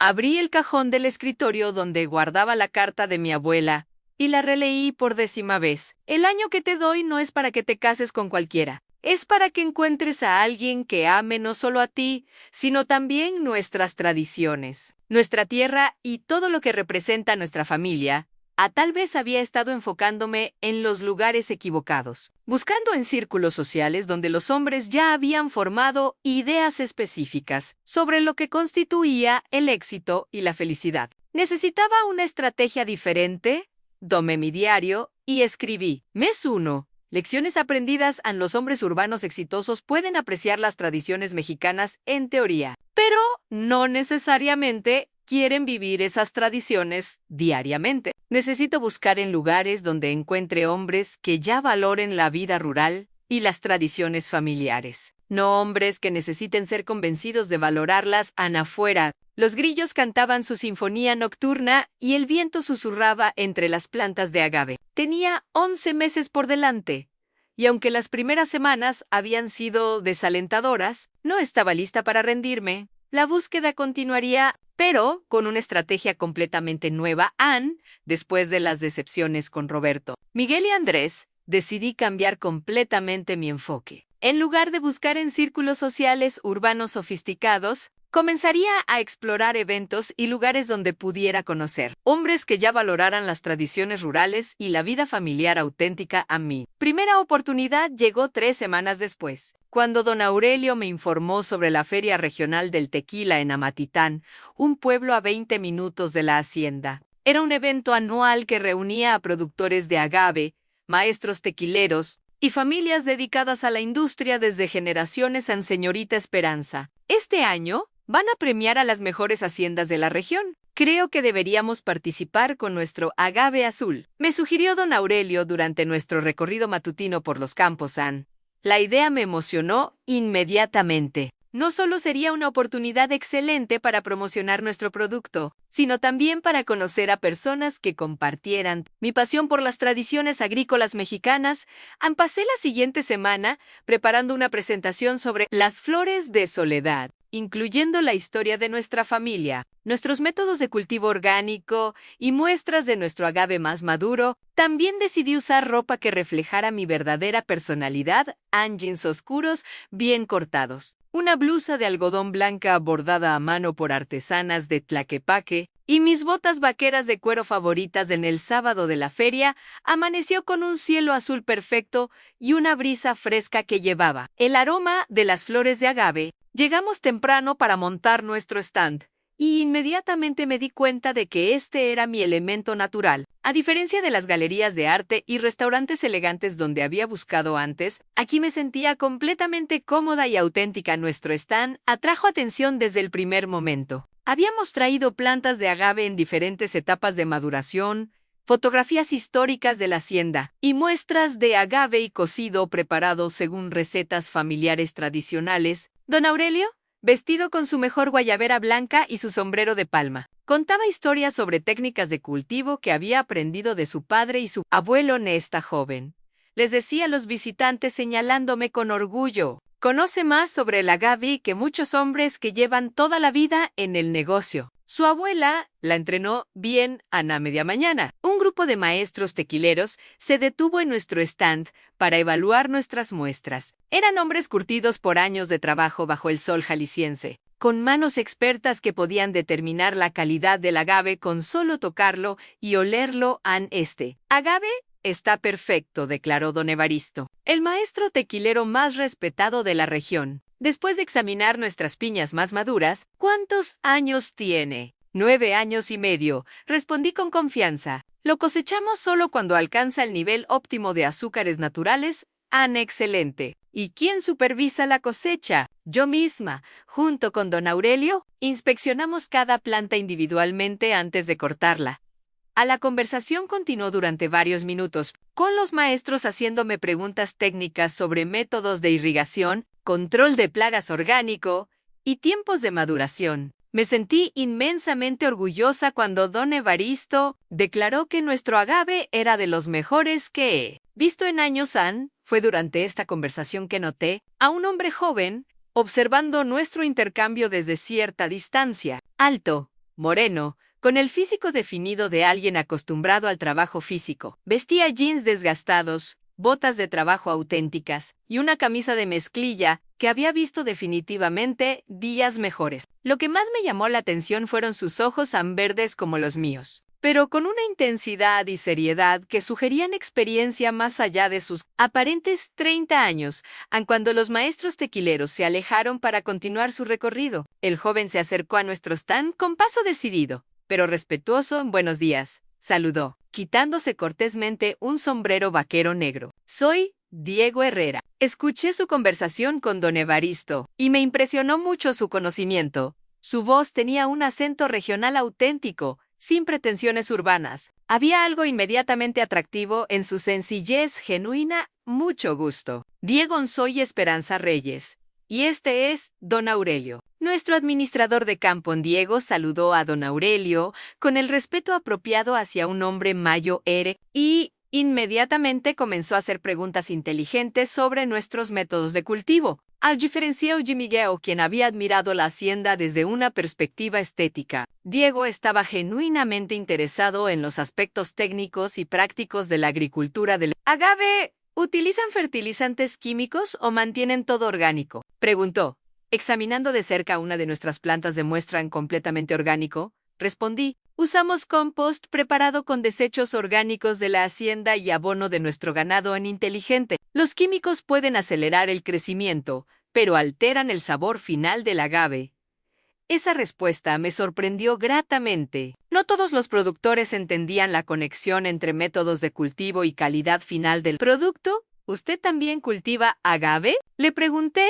Abrí el cajón del escritorio donde guardaba la carta de mi abuela y la releí por 10ª vez. El año que te doy no es para que te cases con cualquiera. Es para que encuentres a alguien que ame no solo a ti, sino también nuestras tradiciones, nuestra tierra y todo lo que representa nuestra familia. Tal vez había estado enfocándome en los lugares equivocados, buscando en círculos sociales donde los hombres ya habían formado ideas específicas sobre lo que constituía el éxito y la felicidad. Necesitaba una estrategia diferente. Tomé mi diario y escribí: Mes 1. Lecciones aprendidas. Los hombres urbanos exitosos pueden apreciar las tradiciones mexicanas en teoría, pero no necesariamente quieren vivir esas tradiciones diariamente. Necesito buscar en lugares donde encuentre hombres que ya valoren la vida rural y las tradiciones familiares, no hombres que necesiten ser convencidos de valorarlas afuera. Los grillos cantaban su sinfonía nocturna y el viento susurraba entre las plantas de agave. Tenía 11 meses por delante, y aunque las primeras semanas habían sido desalentadoras, no estaba lista para rendirme. La búsqueda continuaría, pero con una estrategia completamente nueva. Después de las decepciones con Roberto, Miguel y Andrés, decidí cambiar completamente mi enfoque. En lugar de buscar en círculos sociales urbanos sofisticados, comenzaría a explorar eventos y lugares donde pudiera conocer hombres que ya valoraran las tradiciones rurales y la vida familiar auténtica. Mi primera oportunidad llegó 3 semanas después, cuando don Aurelio me informó sobre la Feria Regional del Tequila en Amatitán, un pueblo a 20 minutos de la hacienda. Era un evento anual que reunía a productores de agave, maestros tequileros y familias dedicadas a la industria desde generaciones. Señorita Esperanza, este año van a premiar a las mejores haciendas de la región. Creo que deberíamos participar con nuestro agave azul, me sugirió don Aurelio durante nuestro recorrido matutino por los campos. La idea me emocionó inmediatamente. No solo sería una oportunidad excelente para promocionar nuestro producto, sino también para conocer a personas que compartieran mi pasión por las tradiciones agrícolas mexicanas. Pasé la siguiente semana preparando una presentación sobre las flores de soledad, incluyendo la historia de nuestra familia, nuestros métodos de cultivo orgánico y muestras de nuestro agave más maduro. También decidí usar ropa que reflejara mi verdadera personalidad: jeans oscuros, bien cortados, una blusa de algodón blanca bordada a mano por artesanas de Tlaquepaque y mis botas vaqueras de cuero favoritas. En el sábado de la feria, amaneció con un cielo azul perfecto y una brisa fresca que llevaba el aroma de las flores de agave. Llegamos temprano para montar nuestro stand, y inmediatamente me di cuenta de que este era mi elemento natural. A diferencia de las galerías de arte y restaurantes elegantes donde había buscado antes, aquí me sentía completamente cómoda y auténtica. Nuestro stand atrajo atención desde el primer momento. Habíamos traído plantas de agave en diferentes etapas de maduración, fotografías históricas de la hacienda y muestras de agave y cocido preparado según recetas familiares tradicionales. Don Aurelio vestido con su mejor guayabera blanca y su sombrero de palma. Contaba historias sobre técnicas de cultivo que había aprendido de su padre y su abuelo Nesta joven. Les decía a los visitantes señalándome con orgullo: conoce más sobre el agave que muchos hombres que llevan toda la vida en el negocio. Su abuela la entrenó bien a media mañana. Un grupo de maestros tequileros se detuvo en nuestro stand para evaluar nuestras muestras. Eran hombres curtidos por años de trabajo bajo el sol jalisciense, con manos expertas que podían determinar la calidad del agave con solo tocarlo y olerlo. Agave está perfecto, declaró don Evaristo, el maestro tequilero más respetado de la región. Después de examinar nuestras piñas más maduras, ¿cuántos años tiene? 9 años y medio, respondí con confianza. Lo cosechamos solo cuando alcanza el nivel óptimo de azúcares naturales. Excelente. ¿Y quién supervisa la cosecha? Yo misma, junto con don Aurelio, inspeccionamos cada planta individualmente antes de cortarla. La conversación continuó durante varios minutos, con los maestros haciéndome preguntas técnicas sobre métodos de irrigación, control de plagas orgánico y tiempos de maduración. Me sentí inmensamente orgullosa cuando don Evaristo declaró que nuestro agave era de los mejores que he visto en años. Fue durante esta conversación que noté a un hombre joven observando nuestro intercambio desde cierta distancia. Alto, moreno, con el físico definido de alguien acostumbrado al trabajo físico. Vestía jeans desgastados, botas de trabajo auténticas y una camisa de mezclilla que había visto definitivamente días mejores. Lo que más me llamó la atención fueron sus ojos verdes como los míos, pero con una intensidad y seriedad que sugerían experiencia más allá de sus aparentes 30 años. Cuando los maestros tequileros se alejaron para continuar su recorrido, el joven se acercó a nuestro stand con paso decidido, pero respetuoso. Buenos días, saludó, quitándose cortésmente un sombrero vaquero negro. Soy Diego Herrera. Escuché su conversación con don Evaristo y me impresionó mucho su conocimiento. Su voz tenía un acento regional auténtico, sin pretensiones urbanas. Había algo inmediatamente atractivo en su sencillez genuina. Mucho gusto. Diego, soy Esperanza Reyes. Y este es don Aurelio, nuestro administrador de campo. Diego saludó a don Aurelio con el respeto apropiado hacia un hombre mayor y inmediatamente comenzó a hacer preguntas inteligentes sobre nuestros métodos de cultivo. Al diferenció Jimmy Geo, quien había admirado la hacienda desde una perspectiva estética. Diego estaba genuinamente interesado en los aspectos técnicos y prácticos de la agricultura del agave. ¿Utilizan fertilizantes químicos o mantienen todo orgánico?, preguntó, examinando de cerca una de nuestras plantas de muestra completamente orgánico. Respondí: usamos compost preparado con desechos orgánicos de la hacienda y abono de nuestro ganado inteligente. Los químicos pueden acelerar el crecimiento, pero alteran el sabor final del agave. Esa respuesta me sorprendió gratamente. No todos los productores entendían la conexión entre métodos de cultivo y calidad final del producto. ¿Usted también cultiva agave?, le pregunté.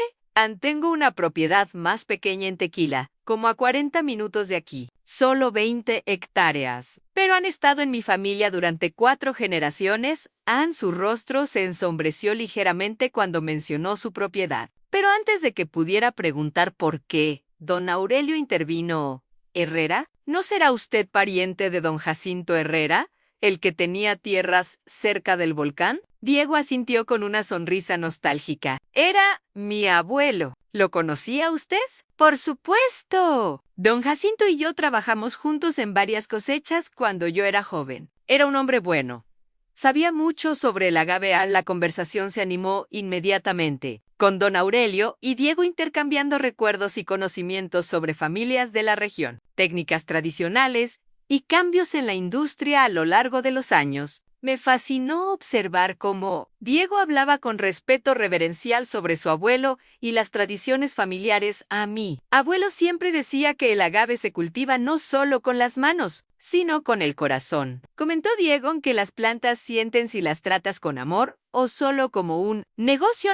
Tengo una propiedad más pequeña en Tequila, como a 40 minutos de aquí, solo 20 hectáreas. Pero han estado en mi familia durante 4 generaciones. Su rostro se ensombreció ligeramente cuando mencionó su propiedad. Pero antes de que pudiera preguntar por qué, don Aurelio intervino: ¿Herrera? ¿No será usted pariente de don Jacinto Herrera, el que tenía tierras cerca del volcán? Diego asintió con una sonrisa nostálgica. Era mi abuelo. ¿Lo conocía usted? Por supuesto. Don Jacinto y yo trabajamos juntos en varias cosechas cuando yo era joven. Era un hombre bueno. Sabía mucho sobre el agave. La conversación se animó inmediatamente, con don Aurelio y Diego intercambiando recuerdos y conocimientos sobre familias de la región, técnicas tradicionales y cambios en la industria a lo largo de los años. Me fascinó observar cómo Diego hablaba con respeto reverencial sobre su abuelo y las tradiciones familiares. Mi abuelo siempre decía que el agave se cultiva no solo con las manos, sino con el corazón. Comentó Diego que las plantas sienten si las tratas con amor o solo como un negocio.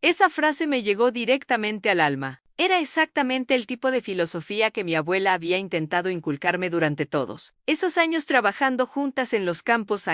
Esa frase me llegó directamente al alma. Era exactamente el tipo de filosofía que mi abuela había intentado inculcarme durante todos esos años trabajando juntas en los campos.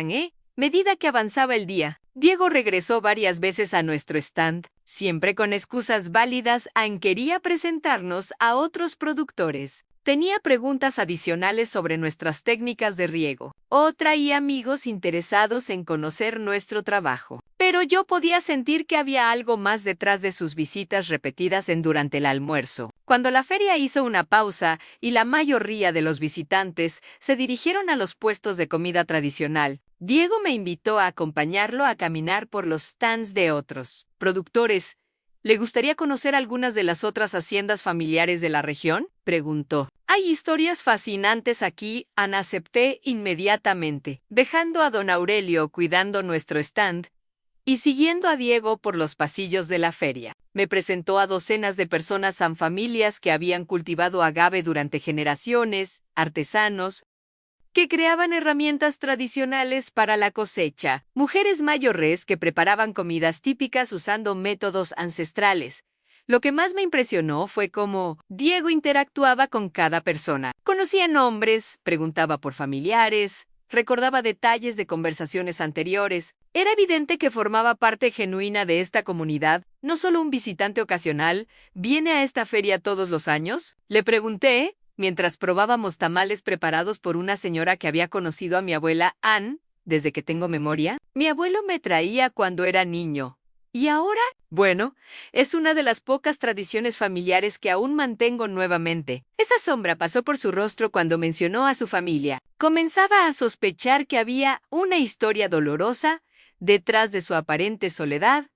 Medida que avanzaba el día, Diego regresó varias veces a nuestro stand, siempre con excusas válidas. Ann quería presentarnos a otros productores. Tenía preguntas adicionales sobre nuestras técnicas de riego, o traía amigos interesados en conocer nuestro trabajo. Pero yo podía sentir que había algo más detrás de sus visitas repetidas durante el almuerzo. Cuando la feria hizo una pausa y la mayoría de los visitantes se dirigieron a los puestos de comida tradicional, Diego me invitó a acompañarlo a caminar por los stands de otros productores. ¿Le gustaría conocer algunas de las otras haciendas familiares de la región?, preguntó. Hay historias fascinantes aquí. Ana acepté inmediatamente, dejando a don Aurelio cuidando nuestro stand y siguiendo a Diego por los pasillos de la feria. Me presentó a docenas de personas, familias que habían cultivado agave durante generaciones, artesanos que creaban herramientas tradicionales para la cosecha, mujeres mayores que preparaban comidas típicas usando métodos ancestrales. Lo que más me impresionó fue cómo Diego interactuaba con cada persona. Conocía nombres, preguntaba por familiares, recordaba detalles de conversaciones anteriores. Era evidente que formaba parte genuina de esta comunidad, no solo un visitante ocasional. ¿Viene a esta feria todos los años?, le pregunté, mientras probábamos tamales preparados por una señora que había conocido a mi abuela Ann desde que tengo memoria. Mi abuelo me traía cuando era niño. ¿Y ahora? Bueno, es una de las pocas tradiciones familiares que aún mantengo nuevamente. Esa sombra pasó por su rostro cuando mencionó a su familia. Comenzaba a sospechar que había una historia dolorosa detrás de su aparente soledad.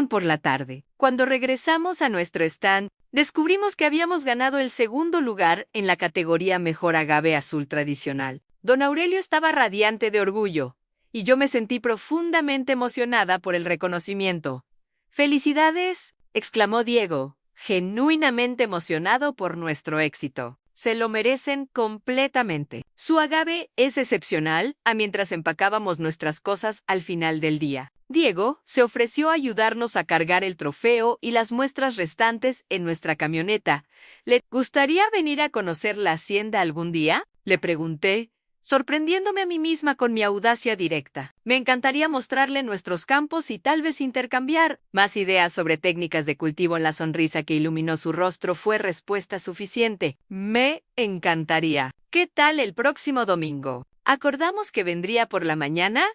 Por la tarde, cuando regresamos a nuestro stand, descubrimos que habíamos ganado el segundo lugar en la categoría Mejor Agave Azul Tradicional. Don Aurelio estaba radiante de orgullo, y yo me sentí profundamente emocionada por el reconocimiento. ¡Felicidades!, exclamó Diego, genuinamente emocionado por nuestro éxito. Se lo merecen completamente. Su agave es excepcional. Mientras empacábamos nuestras cosas al final del día, Diego se ofreció a ayudarnos a cargar el trofeo y las muestras restantes en nuestra camioneta. ¿Le gustaría venir a conocer la hacienda algún día?, le pregunté, sorprendiéndome a mí misma con mi audacia directa. Me encantaría mostrarle nuestros campos y tal vez intercambiar más ideas sobre técnicas de cultivo. La sonrisa que iluminó su rostro fue respuesta suficiente. Me encantaría. ¿Qué tal el próximo domingo? Acordamos que vendría por la mañana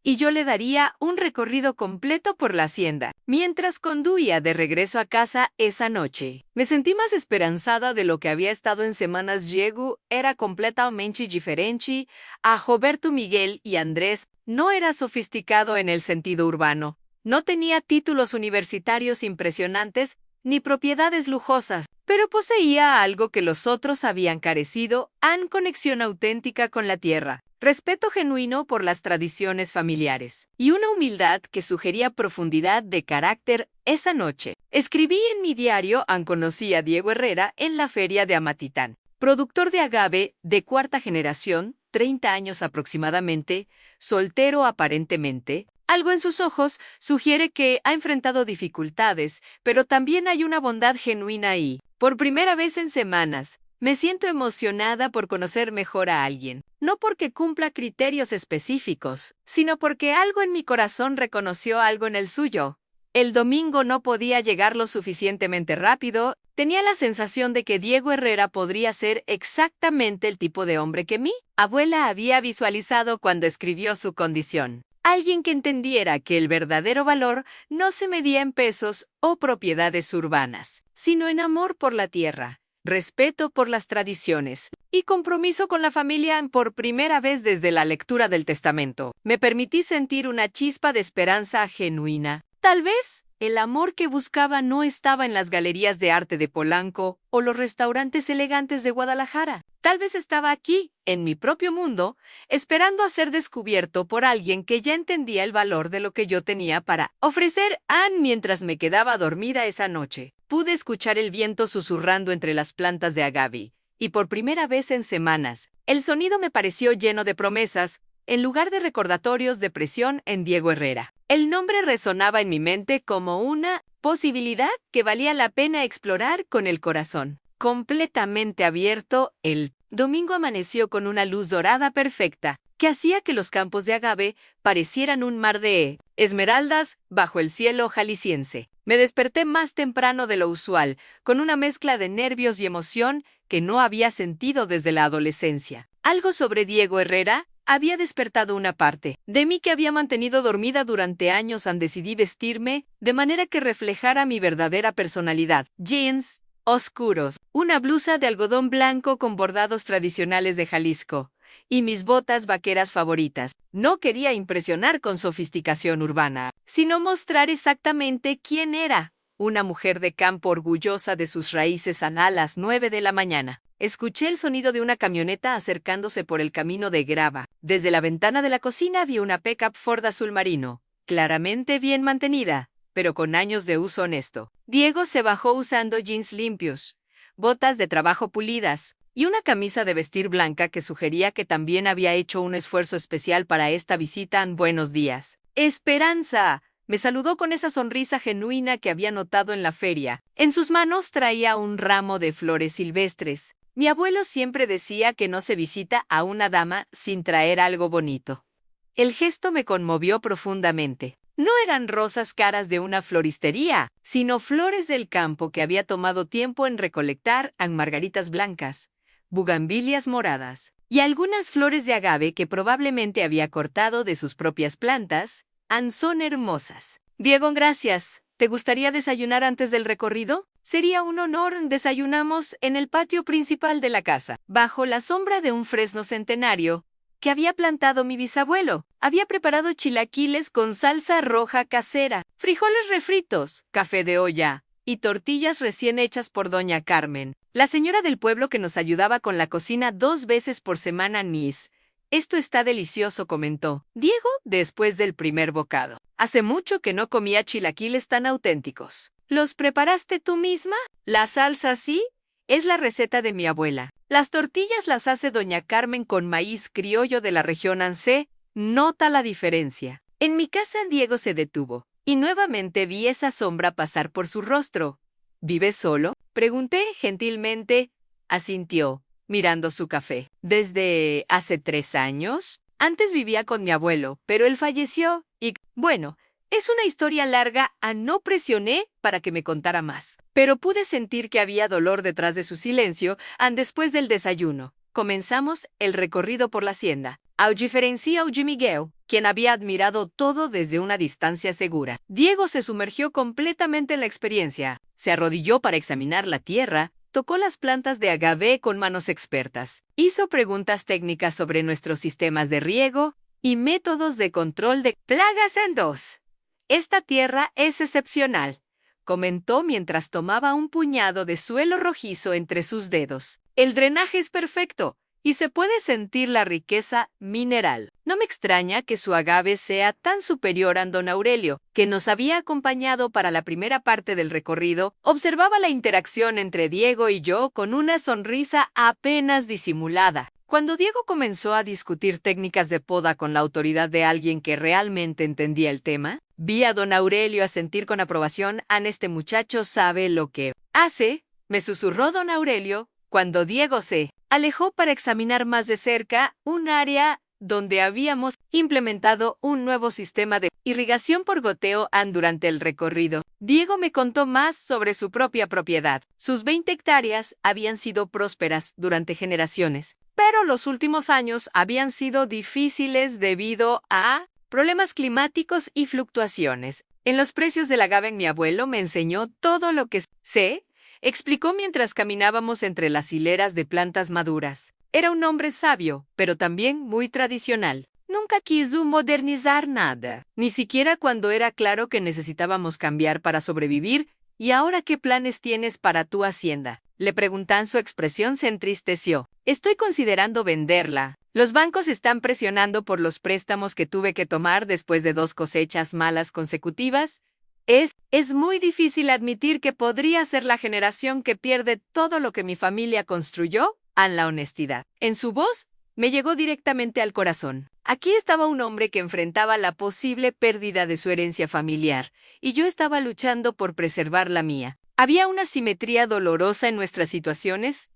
y yo le daría un recorrido completo por la hacienda. Mientras conduía de regreso a casa esa noche, me sentí más esperanzada de lo que había estado en semanas. Diego era completamente diferente a Roberto, Miguel y Andrés. No era sofisticado en el sentido urbano. No tenía títulos universitarios impresionantes ni propiedades lujosas, pero poseía algo que los otros habían carecido: conexión auténtica con la tierra, respeto genuino por las tradiciones familiares y una humildad que sugería profundidad de carácter. Esa noche, escribí en mi diario: conocí a Diego Herrera en la feria de Amatitán, productor de agave de cuarta generación, 30 años aproximadamente, soltero aparentemente. Algo en sus ojos sugiere que ha enfrentado dificultades, pero también hay una bondad genuina ahí. Por primera vez en semanas, me siento emocionada por conocer mejor a alguien, no porque cumpla criterios específicos, sino porque algo en mi corazón reconoció algo en el suyo. El domingo no podía llegar lo suficientemente rápido. Tenía la sensación de que Diego Herrera podría ser exactamente el tipo de hombre que mi abuela había visualizado cuando escribió su condición. Alguien que entendiera que el verdadero valor no se medía en pesos o propiedades urbanas, sino en amor por la tierra, respeto por las tradiciones y compromiso con la familia. Por primera vez desde la lectura del testamento, me permití sentir una chispa de esperanza genuina. Tal vez el amor que buscaba no estaba en las galerías de arte de Polanco o los restaurantes elegantes de Guadalajara. Tal vez estaba aquí, en mi propio mundo, esperando a ser descubierto por alguien que ya entendía el valor de lo que yo tenía para ofrecer. Mientras me quedaba dormida esa noche, pude escuchar el viento susurrando entre las plantas de agave, y por primera vez en semanas, el sonido me pareció lleno de promesas, en lugar de recordatorios de presión. En Diego Herrera, el nombre resonaba en mi mente como una posibilidad que valía la pena explorar. Con el corazón completamente abierto, el domingo amaneció con una luz dorada perfecta, que hacía que los campos de agave parecieran un mar de esmeraldas bajo el cielo jalisciense. Me desperté más temprano de lo usual, con una mezcla de nervios y emoción que no había sentido desde la adolescencia. Algo sobre Diego Herrera había despertado una parte de mí que había mantenido dormida durante años. Decidí vestirme de manera que reflejara mi verdadera personalidad. Jeans oscuros, una blusa de algodón blanco con bordados tradicionales de Jalisco y mis botas vaqueras favoritas. No quería impresionar con sofisticación urbana, sino mostrar exactamente quién era. Una mujer de campo orgullosa de sus raíces. A las 9 de la mañana. Escuché el sonido de una camioneta acercándose por el camino de grava. Desde la ventana de la cocina vi una pickup Ford azul marino, claramente bien mantenida, pero con años de uso honesto. Diego se bajó usando jeans limpios, botas de trabajo pulidas y una camisa de vestir blanca que sugería que también había hecho un esfuerzo especial para esta visita. Buenos días, Esperanza. Me saludó con esa sonrisa genuina que había notado en la feria. En sus manos traía un ramo de flores silvestres. Mi abuelo siempre decía que no se visita a una dama sin traer algo bonito. El gesto me conmovió profundamente. No eran rosas caras de una floristería, sino flores del campo que había tomado tiempo en recolectar, margaritas blancas, bugambilias moradas y algunas flores de agave que probablemente había cortado de sus propias plantas. Son hermosas. Diego, gracias. ¿Te gustaría desayunar antes del recorrido? Sería un honor. Desayunamos en el patio principal de la casa, bajo la sombra de un fresno centenario que había plantado mi bisabuelo. Había preparado chilaquiles con salsa roja casera, frijoles refritos, café de olla y tortillas recién hechas por doña Carmen, la señora del pueblo que nos ayudaba con la cocina 2 veces por semana. Esto está delicioso, comentó Diego después del primer bocado. Hace mucho que no comía chilaquiles tan auténticos. ¿Los preparaste tú misma? La salsa sí, es la receta de mi abuela. Las tortillas las hace doña Carmen con maíz criollo de la región Ancé. Nota la diferencia. En mi casa Diego se detuvo y nuevamente vi esa sombra pasar por su rostro. ¿Vives solo?, pregunté gentilmente. Asintió, mirando su café. ¿Desde hace 3 años? Antes vivía con mi abuelo, pero él falleció y, bueno, es una historia larga. No presioné para que me contara más, pero pude sentir que había dolor detrás de su silencio. Después del desayuno, comenzamos el recorrido por la hacienda. A diferencia de Miguel, quien había admirado todo desde una distancia segura. Diego se sumergió completamente en la experiencia. Se arrodilló para examinar la tierra, tocó las plantas de agave con manos expertas, hizo preguntas técnicas sobre nuestros sistemas de riego y métodos de control de plagas. Esta tierra es excepcional, comentó mientras tomaba un puñado de suelo rojizo entre sus dedos. El drenaje es perfecto y se puede sentir la riqueza mineral. No me extraña que su agave sea tan superior. Don Aurelio, que nos había acompañado para la primera parte del recorrido, observaba la interacción entre Diego y yo con una sonrisa apenas disimulada. Cuando Diego comenzó a discutir técnicas de poda con la autoridad de alguien que realmente entendía el tema, vi a don Aurelio asentir con aprobación. Este muchacho sabe lo que hace, me susurró don Aurelio, cuando Diego se alejó para examinar más de cerca un área donde habíamos implementado un nuevo sistema de irrigación por goteo. Durante el recorrido, Diego me contó más sobre su propia propiedad. Sus 20 hectáreas habían sido prósperas durante generaciones, pero los últimos años habían sido difíciles debido a problemas climáticos y fluctuaciones en los precios del agave. Mi abuelo me enseñó todo lo que sé, explicó mientras caminábamos entre las hileras de plantas maduras. Era un hombre sabio, pero también muy tradicional. Nunca quiso modernizar nada, ni siquiera cuando era claro que necesitábamos cambiar para sobrevivir. ¿Y ahora qué planes tienes para tu hacienda?, le preguntan. Su expresión se entristeció. Estoy considerando venderla. Los bancos están presionando por los préstamos que tuve que tomar después de 2 cosechas malas consecutivas. Es muy difícil admitir que podría ser la generación que pierde todo lo que mi familia construyó. La honestidad en su voz me llegó directamente al corazón. Aquí estaba un hombre que enfrentaba la posible pérdida de su herencia familiar, y yo estaba luchando por preservar la mía. ¿Había una simetría dolorosa en nuestras situaciones?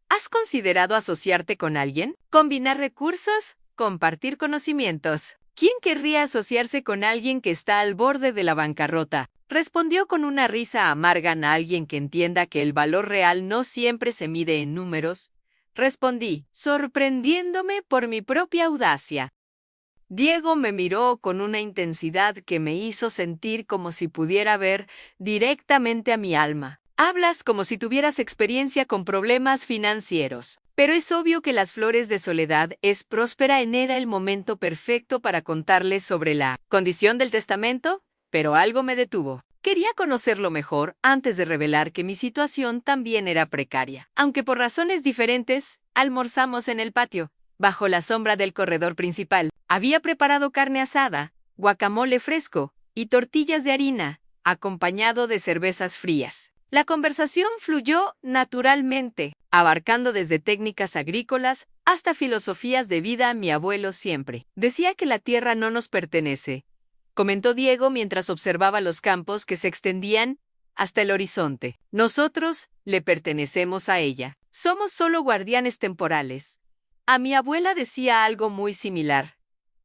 ¿Has considerado asociarte con alguien? ¿Combinar recursos? ¿Compartir conocimientos? ¿Quién querría asociarse con alguien que está al borde de la bancarrota? respondió con una risa amarga a alguien que entienda que el valor real no siempre se mide en números. Respondí, sorprendiéndome por mi propia audacia. Diego me miró con una intensidad que me hizo sentir como si pudiera ver directamente a mi alma. Hablas como si tuvieras experiencia con problemas financieros, pero es obvio que Las Flores de Soledad es próspera. Era el momento perfecto para contarles sobre la condición del testamento, pero algo me detuvo. Quería conocerlo mejor antes de revelar que mi situación también era precaria. Aunque por razones diferentes, almorzamos en el patio, bajo la sombra del corredor principal. Había preparado carne asada, guacamole fresco y tortillas de harina, acompañado de cervezas frías. La conversación fluyó naturalmente, abarcando desde técnicas agrícolas hasta filosofías de vida. Mi abuelo siempre decía que la tierra no nos pertenece, comentó Diego mientras observaba los campos que se extendían hasta el horizonte. Nosotros le pertenecemos a ella. Somos solo guardianes temporales. A mi abuela decía algo muy similar.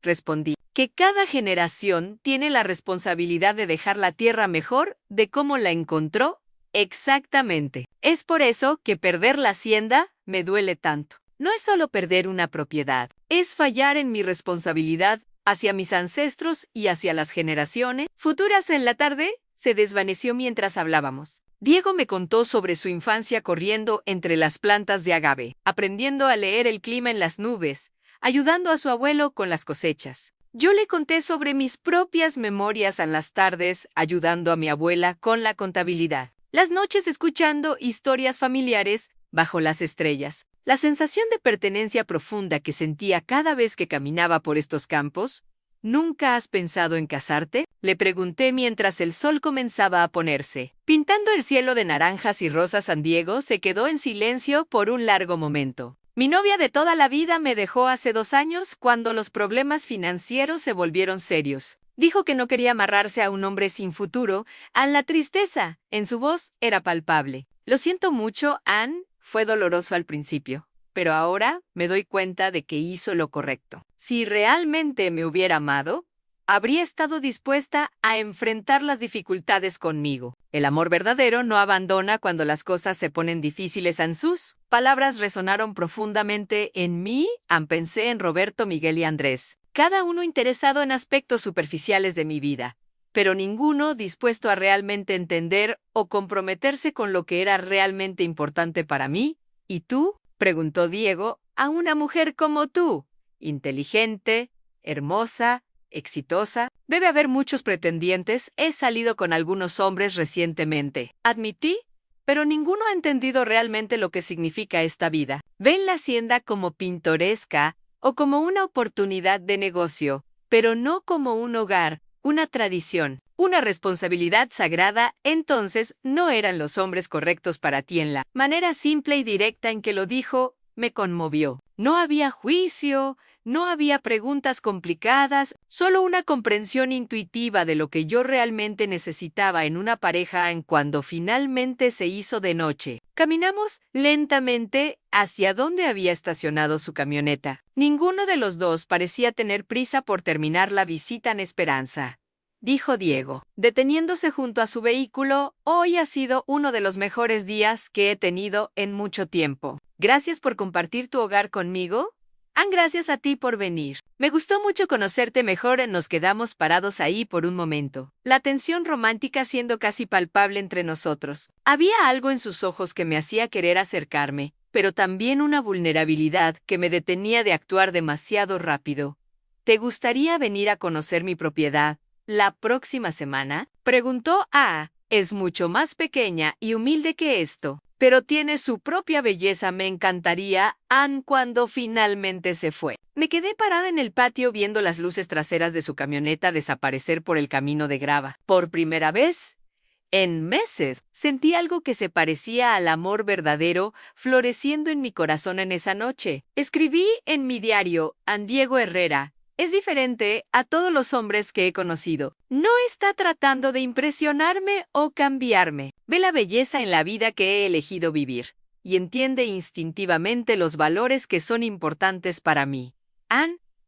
Respondí, que cada generación tiene la responsabilidad de dejar la tierra mejor de cómo la encontró. Exactamente. Es por eso que perder la hacienda me duele tanto. No es solo perder una propiedad, es fallar en mi responsabilidad hacia mis ancestros y hacia las generaciones futuras. En la tarde, se desvaneció mientras hablábamos. Diego me contó sobre su infancia corriendo entre las plantas de agave, aprendiendo a leer el clima en las nubes, ayudando a su abuelo con las cosechas. Yo le conté sobre mis propias memorias en las tardes, ayudando a mi abuela con la contabilidad. Las noches escuchando historias familiares bajo las estrellas. La sensación de pertenencia profunda que sentía cada vez que caminaba por estos campos. ¿Nunca has pensado en casarte?, le pregunté mientras el sol comenzaba a ponerse, pintando el cielo de naranjas y rosas. San Diego se quedó en silencio por un largo momento. Mi novia de toda la vida me dejó hace 2 años cuando los problemas financieros se volvieron serios. Dijo que no quería amarrarse a un hombre sin futuro. La tristeza en su voz era palpable. Lo siento mucho, Anne. Fue doloroso al principio, pero ahora me doy cuenta de que hizo lo correcto. Si realmente me hubiera amado, habría estado dispuesta a enfrentar las dificultades conmigo. El amor verdadero no abandona cuando las cosas se ponen difíciles. Sus palabras resonaron profundamente en mí. Pensé en Roberto, Miguel y Andrés, cada uno interesado en aspectos superficiales de mi vida, pero ninguno dispuesto a realmente entender o comprometerse con lo que era realmente importante para mí. ¿Y tú?, preguntó Diego, a una mujer como tú, inteligente, hermosa, exitosa. Debe haber muchos pretendientes. He salido con algunos hombres recientemente, admití, pero ninguno ha entendido realmente lo que significa esta vida. Ven la hacienda como pintoresca o como una oportunidad de negocio, pero no como un hogar, una tradición, una responsabilidad sagrada. Entonces, no eran los hombres correctos para ti. En la manera simple y directa en que lo dijo, me conmovió. No había juicio, no había preguntas complicadas, solo una comprensión intuitiva de lo que yo realmente necesitaba en una pareja. Cuando finalmente se hizo de noche, caminamos lentamente hacia donde había estacionado su camioneta. Ninguno de los dos parecía tener prisa por terminar la visita. En esperanza, dijo Diego, deteniéndose junto a su vehículo, hoy ha sido uno de los mejores días que he tenido en mucho tiempo. Gracias por compartir tu hogar conmigo. Gracias a ti por venir. Me gustó mucho conocerte mejor. Nos quedamos parados ahí por un momento, la tensión romántica siendo casi palpable entre nosotros. Había algo en sus ojos que me hacía querer acercarme, pero también una vulnerabilidad que me detenía de actuar demasiado rápido. ¿Te gustaría venir a conocer mi propiedad la próxima semana?, preguntó. Es mucho más pequeña y humilde que esto, pero tiene su propia belleza. Me encantaría. Cuando finalmente se fue, me quedé parada en el patio viendo las luces traseras de su camioneta desaparecer por el camino de grava. Por primera vez en meses, sentí algo que se parecía al amor verdadero floreciendo en mi corazón. En esa noche, escribí en mi diario, Diego Herrera es diferente a todos los hombres que he conocido. No está tratando de impresionarme o cambiarme. Ve la belleza en la vida que he elegido vivir y entiende instintivamente los valores que son importantes para mí.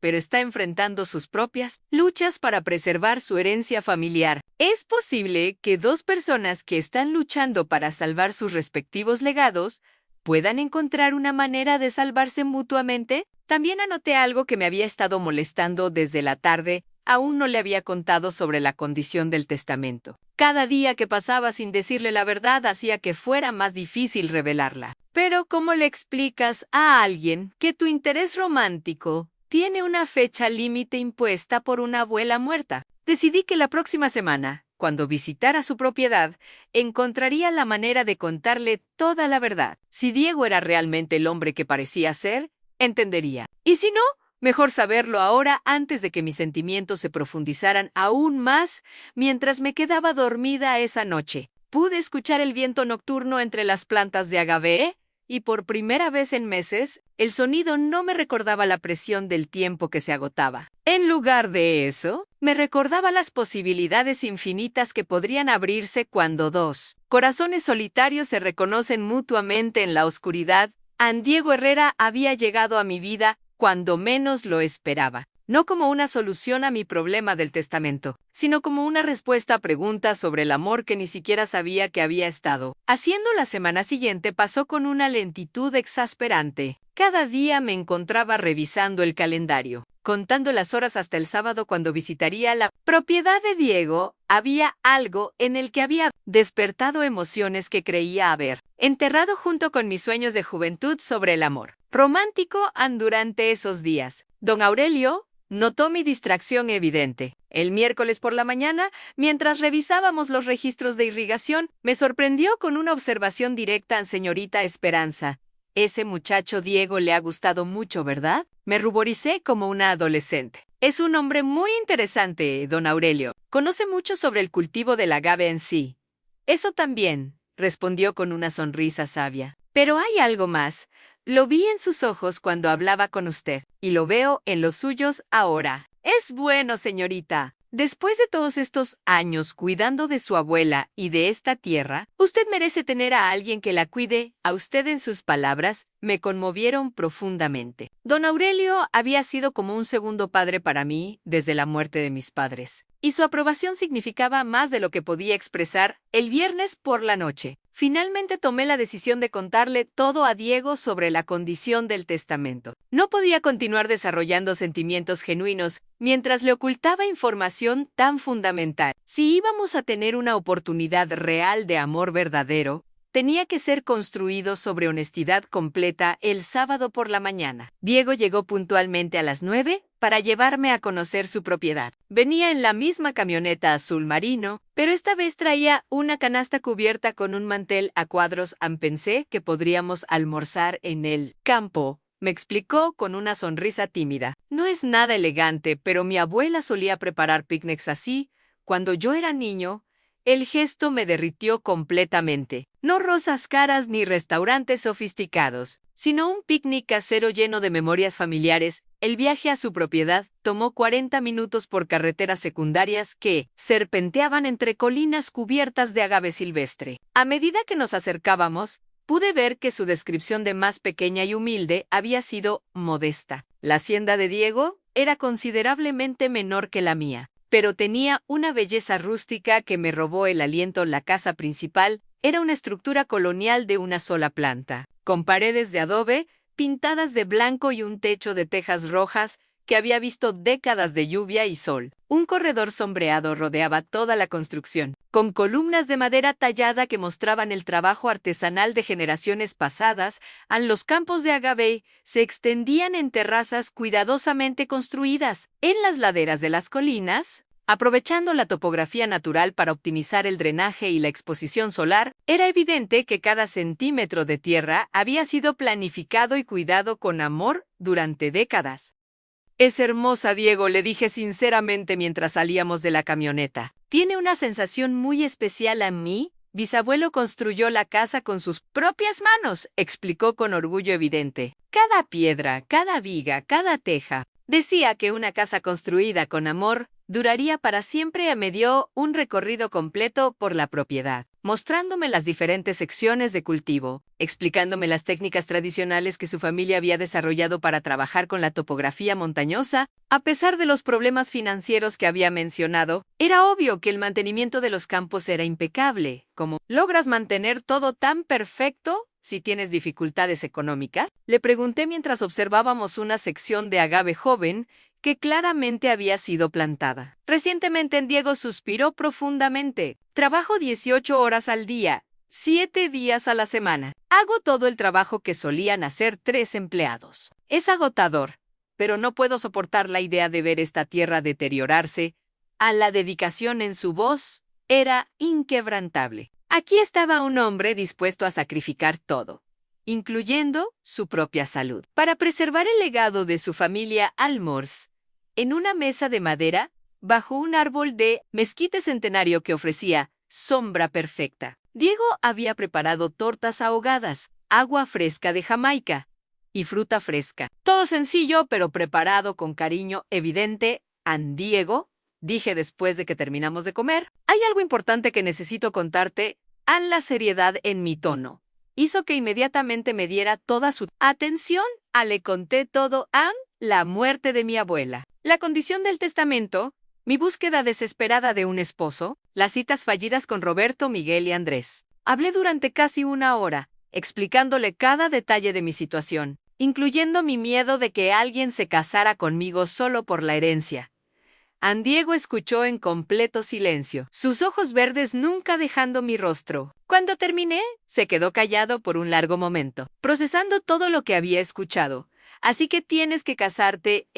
pero está enfrentando sus propias luchas para preservar su herencia familiar. Es posible que dos personas que están luchando para salvar sus respectivos legados puedan encontrar una manera de salvarse mutuamente. También anoté algo que me había estado molestando desde la tarde. Aún no le había contado sobre la condición del testamento. Cada día que pasaba sin decirle la verdad hacía que fuera más difícil revelarla. Pero ¿cómo le explicas a alguien que tu interés romántico tiene una fecha límite impuesta por una abuela muerta? Decidí que la próxima semana, cuando visitara su propiedad, encontraría la manera de contarle toda la verdad. Si Diego era realmente el hombre que parecía ser, entendería. Y si no, mejor saberlo ahora antes de que mis sentimientos se profundizaran aún más mientras me quedaba dormida esa noche. Pude escuchar el viento nocturno entre las plantas de agave y por primera vez en meses, el sonido no me recordaba la presión del tiempo que se agotaba. En lugar de eso, me recordaba las posibilidades infinitas que podrían abrirse cuando dos corazones solitarios se reconocen mutuamente en la oscuridad. Diego Herrera había llegado a mi vida cuando menos lo esperaba, no como una solución a mi problema del testamento, sino como una respuesta a preguntas sobre el amor que ni siquiera sabía que había estado haciendo. La semana siguiente pasó con una lentitud exasperante. Cada día me encontraba revisando el calendario, contando las horas hasta el sábado cuando visitaría la propiedad de Diego. Había algo en el que había despertado emociones que creía haber enterrado junto con mis sueños de juventud sobre el amor romántico. Durante esos días, don Aurelio notó mi distracción evidente. El miércoles por la mañana, mientras revisábamos los registros de irrigación, me sorprendió con una observación directa. Señorita Esperanza, ese muchacho Diego le ha gustado mucho, ¿verdad? Me ruboricé como una adolescente. Es un hombre muy interesante, don Aurelio. Conoce mucho sobre el cultivo del agave en sí. Eso también, respondió con una sonrisa sabia. Pero hay algo más. Lo vi en sus ojos cuando hablaba con usted, y lo veo en los suyos ahora. Es bueno, señorita. Después de todos estos años cuidando de su abuela y de esta tierra, usted merece tener a alguien que la cuide. A usted. En sus palabras me conmovieron profundamente. Don Aurelio había sido como un segundo padre para mí desde la muerte de mis padres, y su aprobación significaba más de lo que podía expresar. El viernes por la noche, finalmente tomé la decisión de contarle todo a Diego sobre la condición del testamento. No podía continuar desarrollando sentimientos genuinos mientras le ocultaba información tan fundamental. Si íbamos a tener una oportunidad real de amor verdadero, tenía que ser construido sobre honestidad completa. El sábado por la mañana, Diego llegó puntualmente a las 9 para llevarme a conocer su propiedad. Venía en la misma camioneta azul marino, pero esta vez traía una canasta cubierta con un mantel a cuadros. Pensé que podríamos almorzar en el campo, me explicó con una sonrisa tímida. No es nada elegante, pero mi abuela solía preparar picnics así. Cuando yo era niño, el gesto me derritió completamente. No rosas caras ni restaurantes sofisticados, sino un picnic casero lleno de memorias familiares. El viaje a su propiedad tomó 40 minutos por carreteras secundarias que serpenteaban entre colinas cubiertas de agave silvestre. A medida que nos acercábamos, pude ver que su descripción de más pequeña y humilde había sido modesta. La hacienda de Diego era considerablemente menor que la mía, pero tenía una belleza rústica que me robó el aliento. La casa principal era una estructura colonial de una sola planta, con paredes de adobe pintadas de blanco y un techo de tejas rojas que había visto décadas de lluvia y sol. Un corredor sombreado rodeaba toda la construcción, con columnas de madera tallada que mostraban el trabajo artesanal de generaciones pasadas. Los campos de agave se extendían en terrazas cuidadosamente construidas en las laderas de las colinas. Aprovechando la topografía natural para optimizar el drenaje y la exposición solar, era evidente que cada centímetro de tierra había sido planificado y cuidado con amor durante décadas. Es hermosa, Diego, le dije sinceramente mientras salíamos de la camioneta. Tiene una sensación muy especial a mí. Bisabuelo construyó la casa con sus propias manos, explicó con orgullo evidente. Cada piedra, cada viga, cada teja. Decía que una casa construida con amor duraría para siempre y me dio un recorrido completo por la propiedad, mostrándome las diferentes secciones de cultivo, explicándome las técnicas tradicionales que su familia había desarrollado para trabajar con la topografía montañosa. A pesar de los problemas financieros que había mencionado, era obvio que el mantenimiento de los campos era impecable. ¿Cómo logras mantener todo tan perfecto si tienes dificultades económicas? Le pregunté mientras observábamos una sección de agave joven que claramente había sido plantada. Recientemente Diego suspiró profundamente. Trabajo 18 horas al día, 7 días a la semana. Hago todo el trabajo que solían hacer 3 empleados. Es agotador, pero no puedo soportar la idea de ver esta tierra deteriorarse. La dedicación en su voz era inquebrantable. Aquí estaba un hombre dispuesto a sacrificar todo, incluyendo su propia salud, para preservar el legado de su familia Almors. En una mesa de madera, bajo un árbol de mezquite centenario que ofrecía sombra perfecta, Diego había preparado tortas ahogadas, agua fresca de Jamaica y fruta fresca. Todo sencillo, pero preparado con cariño evidente. Diego, dije después de que terminamos de comer, hay algo importante que necesito contarte. La seriedad en mi tono hizo que inmediatamente me diera toda su atención. Le conté todo. La muerte de mi abuela, la condición del testamento, mi búsqueda desesperada de un esposo, las citas fallidas con Roberto, Miguel y Andrés. Hablé durante casi 1 hora, explicándole cada detalle de mi situación, incluyendo mi miedo de que alguien se casara conmigo solo por la herencia. Diego escuchó en completo silencio, sus ojos verdes nunca dejando mi rostro. Cuando terminé, se quedó callado por un largo momento, procesando todo lo que había escuchado. Así que tienes que casarte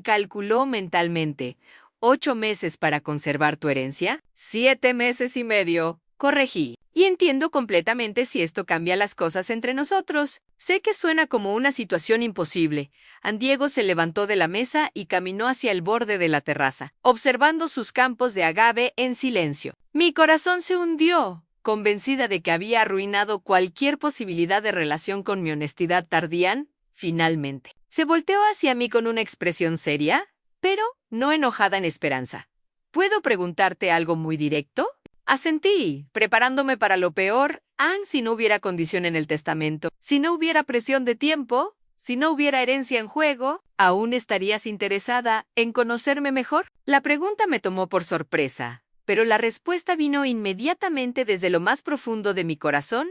calculó mentalmente. 8 meses para conservar tu herencia, 7 meses y medio, corregí. Y entiendo completamente si esto cambia las cosas entre nosotros. Sé que suena como una situación imposible. Diego se levantó de la mesa y caminó hacia el borde de la terraza, observando sus campos de agave en silencio. Mi corazón se hundió, convencida de que había arruinado cualquier posibilidad de relación con mi honestidad tardía. Finalmente, se volteó hacia mí con una expresión seria, pero no enojada en esperanza. ¿Puedo preguntarte algo muy directo? Asentí, preparándome para lo peor. Si no hubiera condición en el testamento, si no hubiera presión de tiempo, si no hubiera herencia en juego, ¿aún estarías interesada en conocerme mejor? La pregunta me tomó por sorpresa, pero la respuesta vino inmediatamente desde lo más profundo de mi corazón.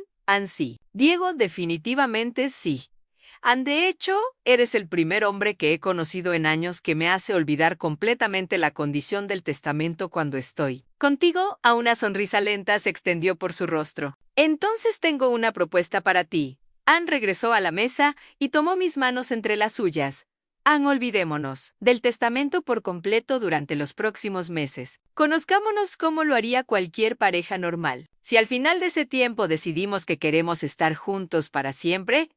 Sí. Diego, definitivamente sí. De hecho, eres el primer hombre que he conocido en años que me hace olvidar completamente la condición del testamento cuando estoy contigo. Una sonrisa lenta se extendió por su rostro. Entonces tengo una propuesta para ti. Regresó a la mesa y tomó mis manos entre las suyas. Olvidémonos del testamento por completo durante los próximos meses. Conozcámonos como lo haría cualquier pareja normal. Si al final de ese tiempo decidimos que queremos estar juntos para siempre,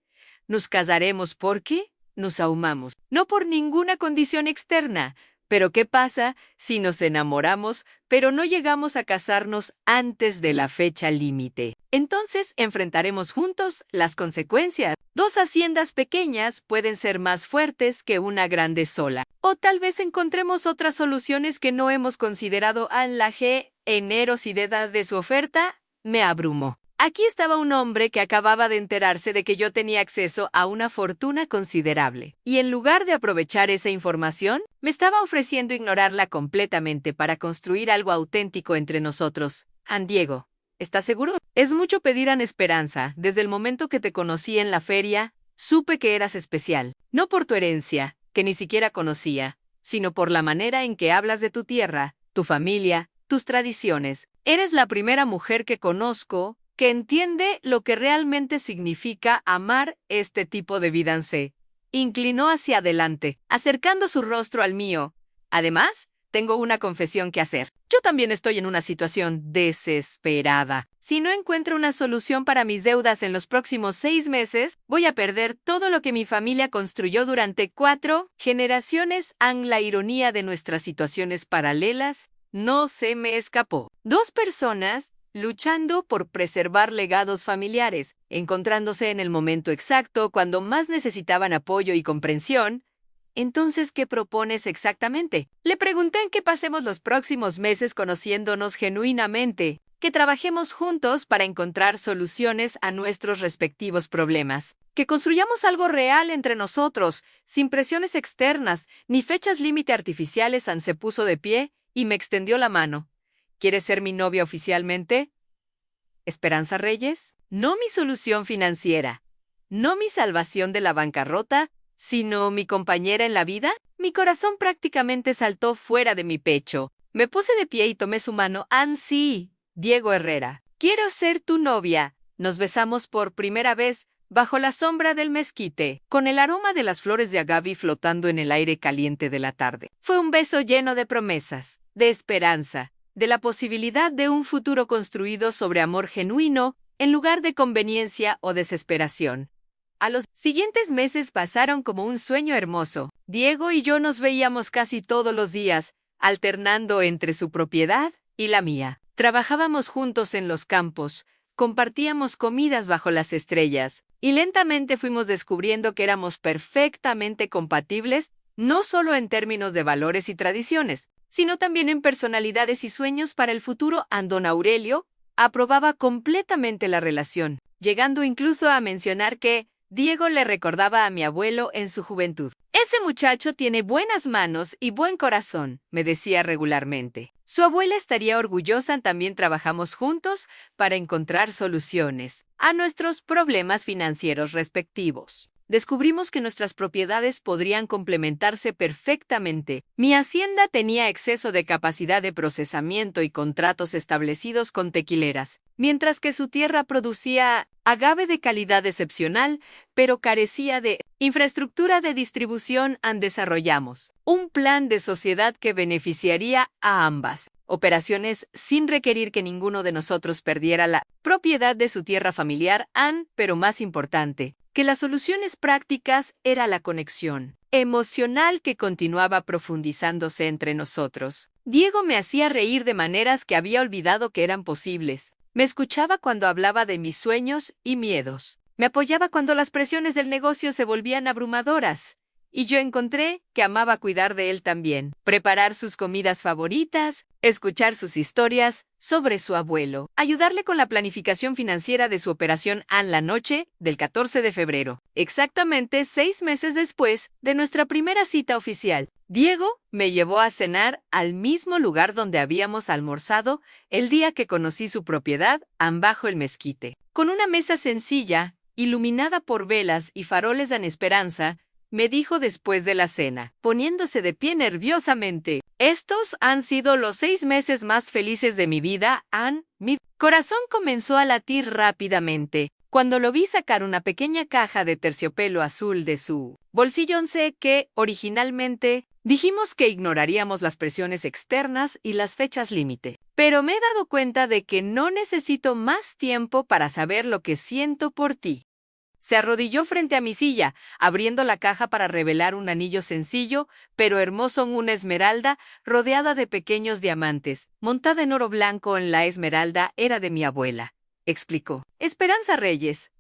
nos casaremos porque nos amamos, no por ninguna condición externa. Pero ¿qué pasa si nos enamoramos, pero no llegamos a casarnos antes de la fecha límite? Entonces enfrentaremos juntos las consecuencias. 2 haciendas pequeñas pueden ser más fuertes que una grande sola. O tal vez encontremos otras soluciones que no hemos considerado. La generosidad de su oferta me abrumó. Aquí estaba un hombre que acababa de enterarse de que yo tenía acceso a una fortuna considerable. Y en lugar de aprovechar esa información, me estaba ofreciendo ignorarla completamente para construir algo auténtico entre nosotros. Diego, ¿estás seguro? Es mucho pedir. Esperanza. Desde el momento que te conocí en la feria, supe que eras especial. No por tu herencia, que ni siquiera conocía, sino por la manera en que hablas de tu tierra, tu familia, tus tradiciones. Eres la primera mujer que conozco que entiende lo que realmente significa amar este tipo de vida. Se inclinó hacia adelante, acercando su rostro al mío. Además, tengo una confesión que hacer. Yo también estoy en una situación desesperada. Si no encuentro una solución para mis deudas en los próximos 6 meses, voy a perder todo lo que mi familia construyó durante 4 generaciones. La ironía de nuestras situaciones paralelas no se me escapó. 2 personas luchando por preservar legados familiares, encontrándose en el momento exacto cuando más necesitaban apoyo y comprensión. Entonces, ¿qué propones exactamente? Le pregunté en que pasemos los próximos meses conociéndonos genuinamente, que trabajemos juntos para encontrar soluciones a nuestros respectivos problemas, que construyamos algo real entre nosotros, sin presiones externas ni fechas límite artificiales. Ann se puso de pie y me extendió la mano. ¿Quieres ser mi novia oficialmente? ¿Esperanza Reyes? No mi solución financiera, no mi salvación de la bancarrota, sino mi compañera en la vida. Mi corazón prácticamente saltó fuera de mi pecho. Me puse de pie y tomé su mano. Ann, sí, Diego Herrera. Quiero ser tu novia. Nos besamos por primera vez bajo la sombra del mezquite, con el aroma de las flores de agave flotando en el aire caliente de la tarde. Fue un beso lleno de promesas, de esperanza, de la posibilidad de un futuro construido sobre amor genuino en lugar de conveniencia o desesperación. A los siguientes meses pasaron como un sueño hermoso. Diego y yo nos veíamos casi todos los días, alternando entre su propiedad y la mía. Trabajábamos juntos en los campos, compartíamos comidas bajo las estrellas, y lentamente fuimos descubriendo que éramos perfectamente compatibles, no solo en términos de valores y tradiciones, sino también en personalidades y sueños para el futuro. Don Aurelio aprobaba completamente la relación, llegando incluso a mencionar que Diego le recordaba a mi abuelo en su juventud. Ese muchacho tiene buenas manos y buen corazón, me decía regularmente. Su abuela estaría orgullosa. También trabajamos juntos para encontrar soluciones a nuestros problemas financieros respectivos. Descubrimos que nuestras propiedades podrían complementarse perfectamente. Mi hacienda tenía exceso de capacidad de procesamiento y contratos establecidos con tequileras, mientras que su tierra producía agave de calidad excepcional, pero carecía de infraestructura de distribución. Desarrollamos un plan de sociedad que beneficiaría a ambas operaciones sin requerir que ninguno de nosotros perdiera la propiedad de su tierra familiar. Pero más importante que las soluciones prácticas era la conexión emocional que continuaba profundizándose entre nosotros. Diego me hacía reír de maneras que había olvidado que eran posibles. Me escuchaba cuando hablaba de mis sueños y miedos. Me apoyaba cuando las presiones del negocio se volvían abrumadoras. Y yo encontré que amaba cuidar de él también, preparar sus comidas favoritas, escuchar sus historias sobre su abuelo, ayudarle con la planificación financiera de su operación. La noche del 14 de febrero, exactamente 6 meses después de nuestra primera cita oficial, Diego me llevó a cenar al mismo lugar donde habíamos almorzado el día que conocí su propiedad, bajo el mezquite. Con una mesa sencilla, iluminada por velas y faroles en esperanza, me dijo después de la cena, poniéndose de pie nerviosamente: estos han sido los 6 meses más felices de mi vida. Mi corazón comenzó a latir rápidamente cuando lo vi sacar una pequeña caja de terciopelo azul de su bolsillo. Sé que, originalmente, dijimos que ignoraríamos las presiones externas y las fechas límite, pero me he dado cuenta de que no necesito más tiempo para saber lo que siento por ti. Se arrodilló frente a mi silla, abriendo la caja para revelar un anillo sencillo, pero hermoso, una esmeralda rodeada de pequeños diamantes, montada en oro blanco. La esmeralda era de mi abuela, explicó. Esperanza Reyes,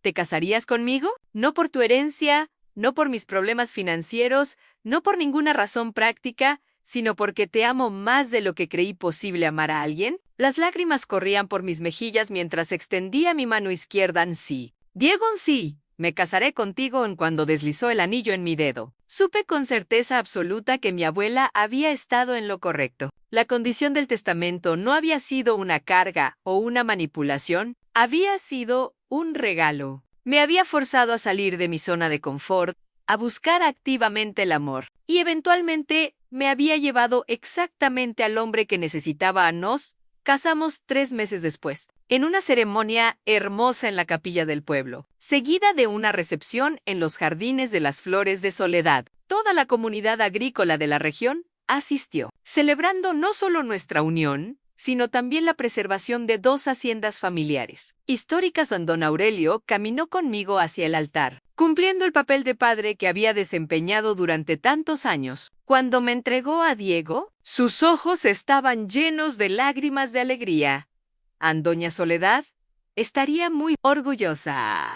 ¿te casarías conmigo? No por tu herencia, no por mis problemas financieros, no por ninguna razón práctica, sino porque te amo más de lo que creí posible amar a alguien. Las lágrimas corrían por mis mejillas mientras extendía mi mano izquierda. Sí. Diego, sí, me casaré contigo. Cuando deslizó el anillo en mi dedo, supe con certeza absoluta que mi abuela había estado en lo correcto. La condición del testamento no había sido una carga o una manipulación, había sido un regalo. Me había forzado a salir de mi zona de confort, a buscar activamente el amor, y eventualmente me había llevado exactamente al hombre que necesitaba. Nos casamos 3 meses después, en una ceremonia hermosa en la capilla del pueblo, seguida de una recepción en los jardines de las Flores de Soledad. Toda la comunidad agrícola de la región asistió, celebrando no solo nuestra unión, sino también la preservación de 2 haciendas familiares históricas. Don Aurelio caminó conmigo hacia el altar, cumpliendo el papel de padre que había desempeñado durante tantos años. Cuando me entregó a Diego, sus ojos estaban llenos de lágrimas de alegría. Doña Soledad estaría muy orgullosa,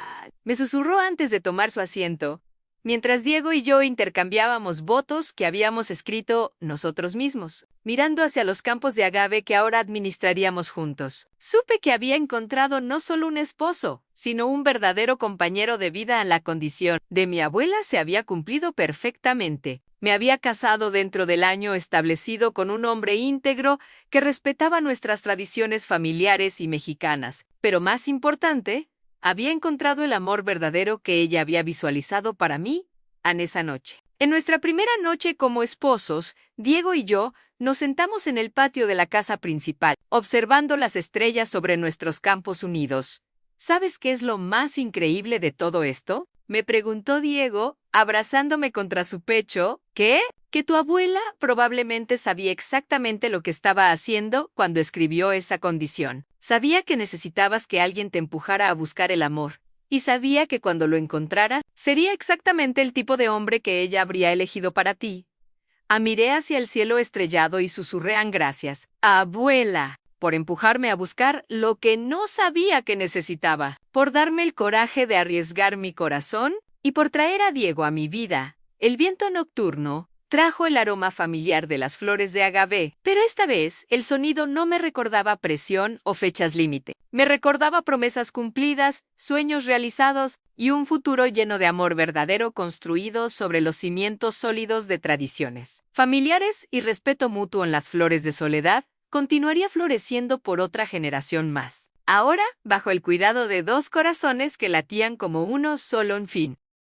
me susurró antes de tomar su asiento. mientras Diego y yo intercambiábamos votos que habíamos escrito nosotros mismos, mirando hacia los campos de agave que ahora administraríamos juntos. Supe que había encontrado no solo un esposo, sino un verdadero compañero de vida. En la condición de mi abuela se había cumplido perfectamente. Me había casado dentro del año establecido con un hombre íntegro que respetaba nuestras tradiciones familiares y mexicanas, pero más importante, había encontrado el amor verdadero que ella había visualizado para mí en esa noche. En nuestra primera noche como esposos, Diego y yo nos sentamos en el patio de la casa principal, observando las estrellas sobre nuestros campos unidos. ¿Sabes qué es lo más increíble de todo esto?, me preguntó Diego, abrazándome contra su pecho. ¿Qué? Que tu abuela probablemente sabía exactamente lo que estaba haciendo cuando escribió esa condición. Sabía que necesitabas que alguien te empujara a buscar el amor, y sabía que cuando lo encontrara, sería exactamente el tipo de hombre que ella habría elegido para ti. Miré hacia el cielo estrellado y susurré gracias, abuela, por empujarme a buscar lo que no sabía que necesitaba, por darme el coraje de arriesgar mi corazón y por traer a Diego a mi vida. El viento nocturno trajo el aroma familiar de las flores de agave, pero esta vez el sonido no me recordaba presión o fechas límite. Me recordaba promesas cumplidas, sueños realizados y un futuro lleno de amor verdadero construido sobre los cimientos sólidos de tradiciones familiares y respeto mutuo. En las flores de soledad continuaría floreciendo por otra generación más, ahora bajo el cuidado de dos corazones que latían como uno solo. En fin.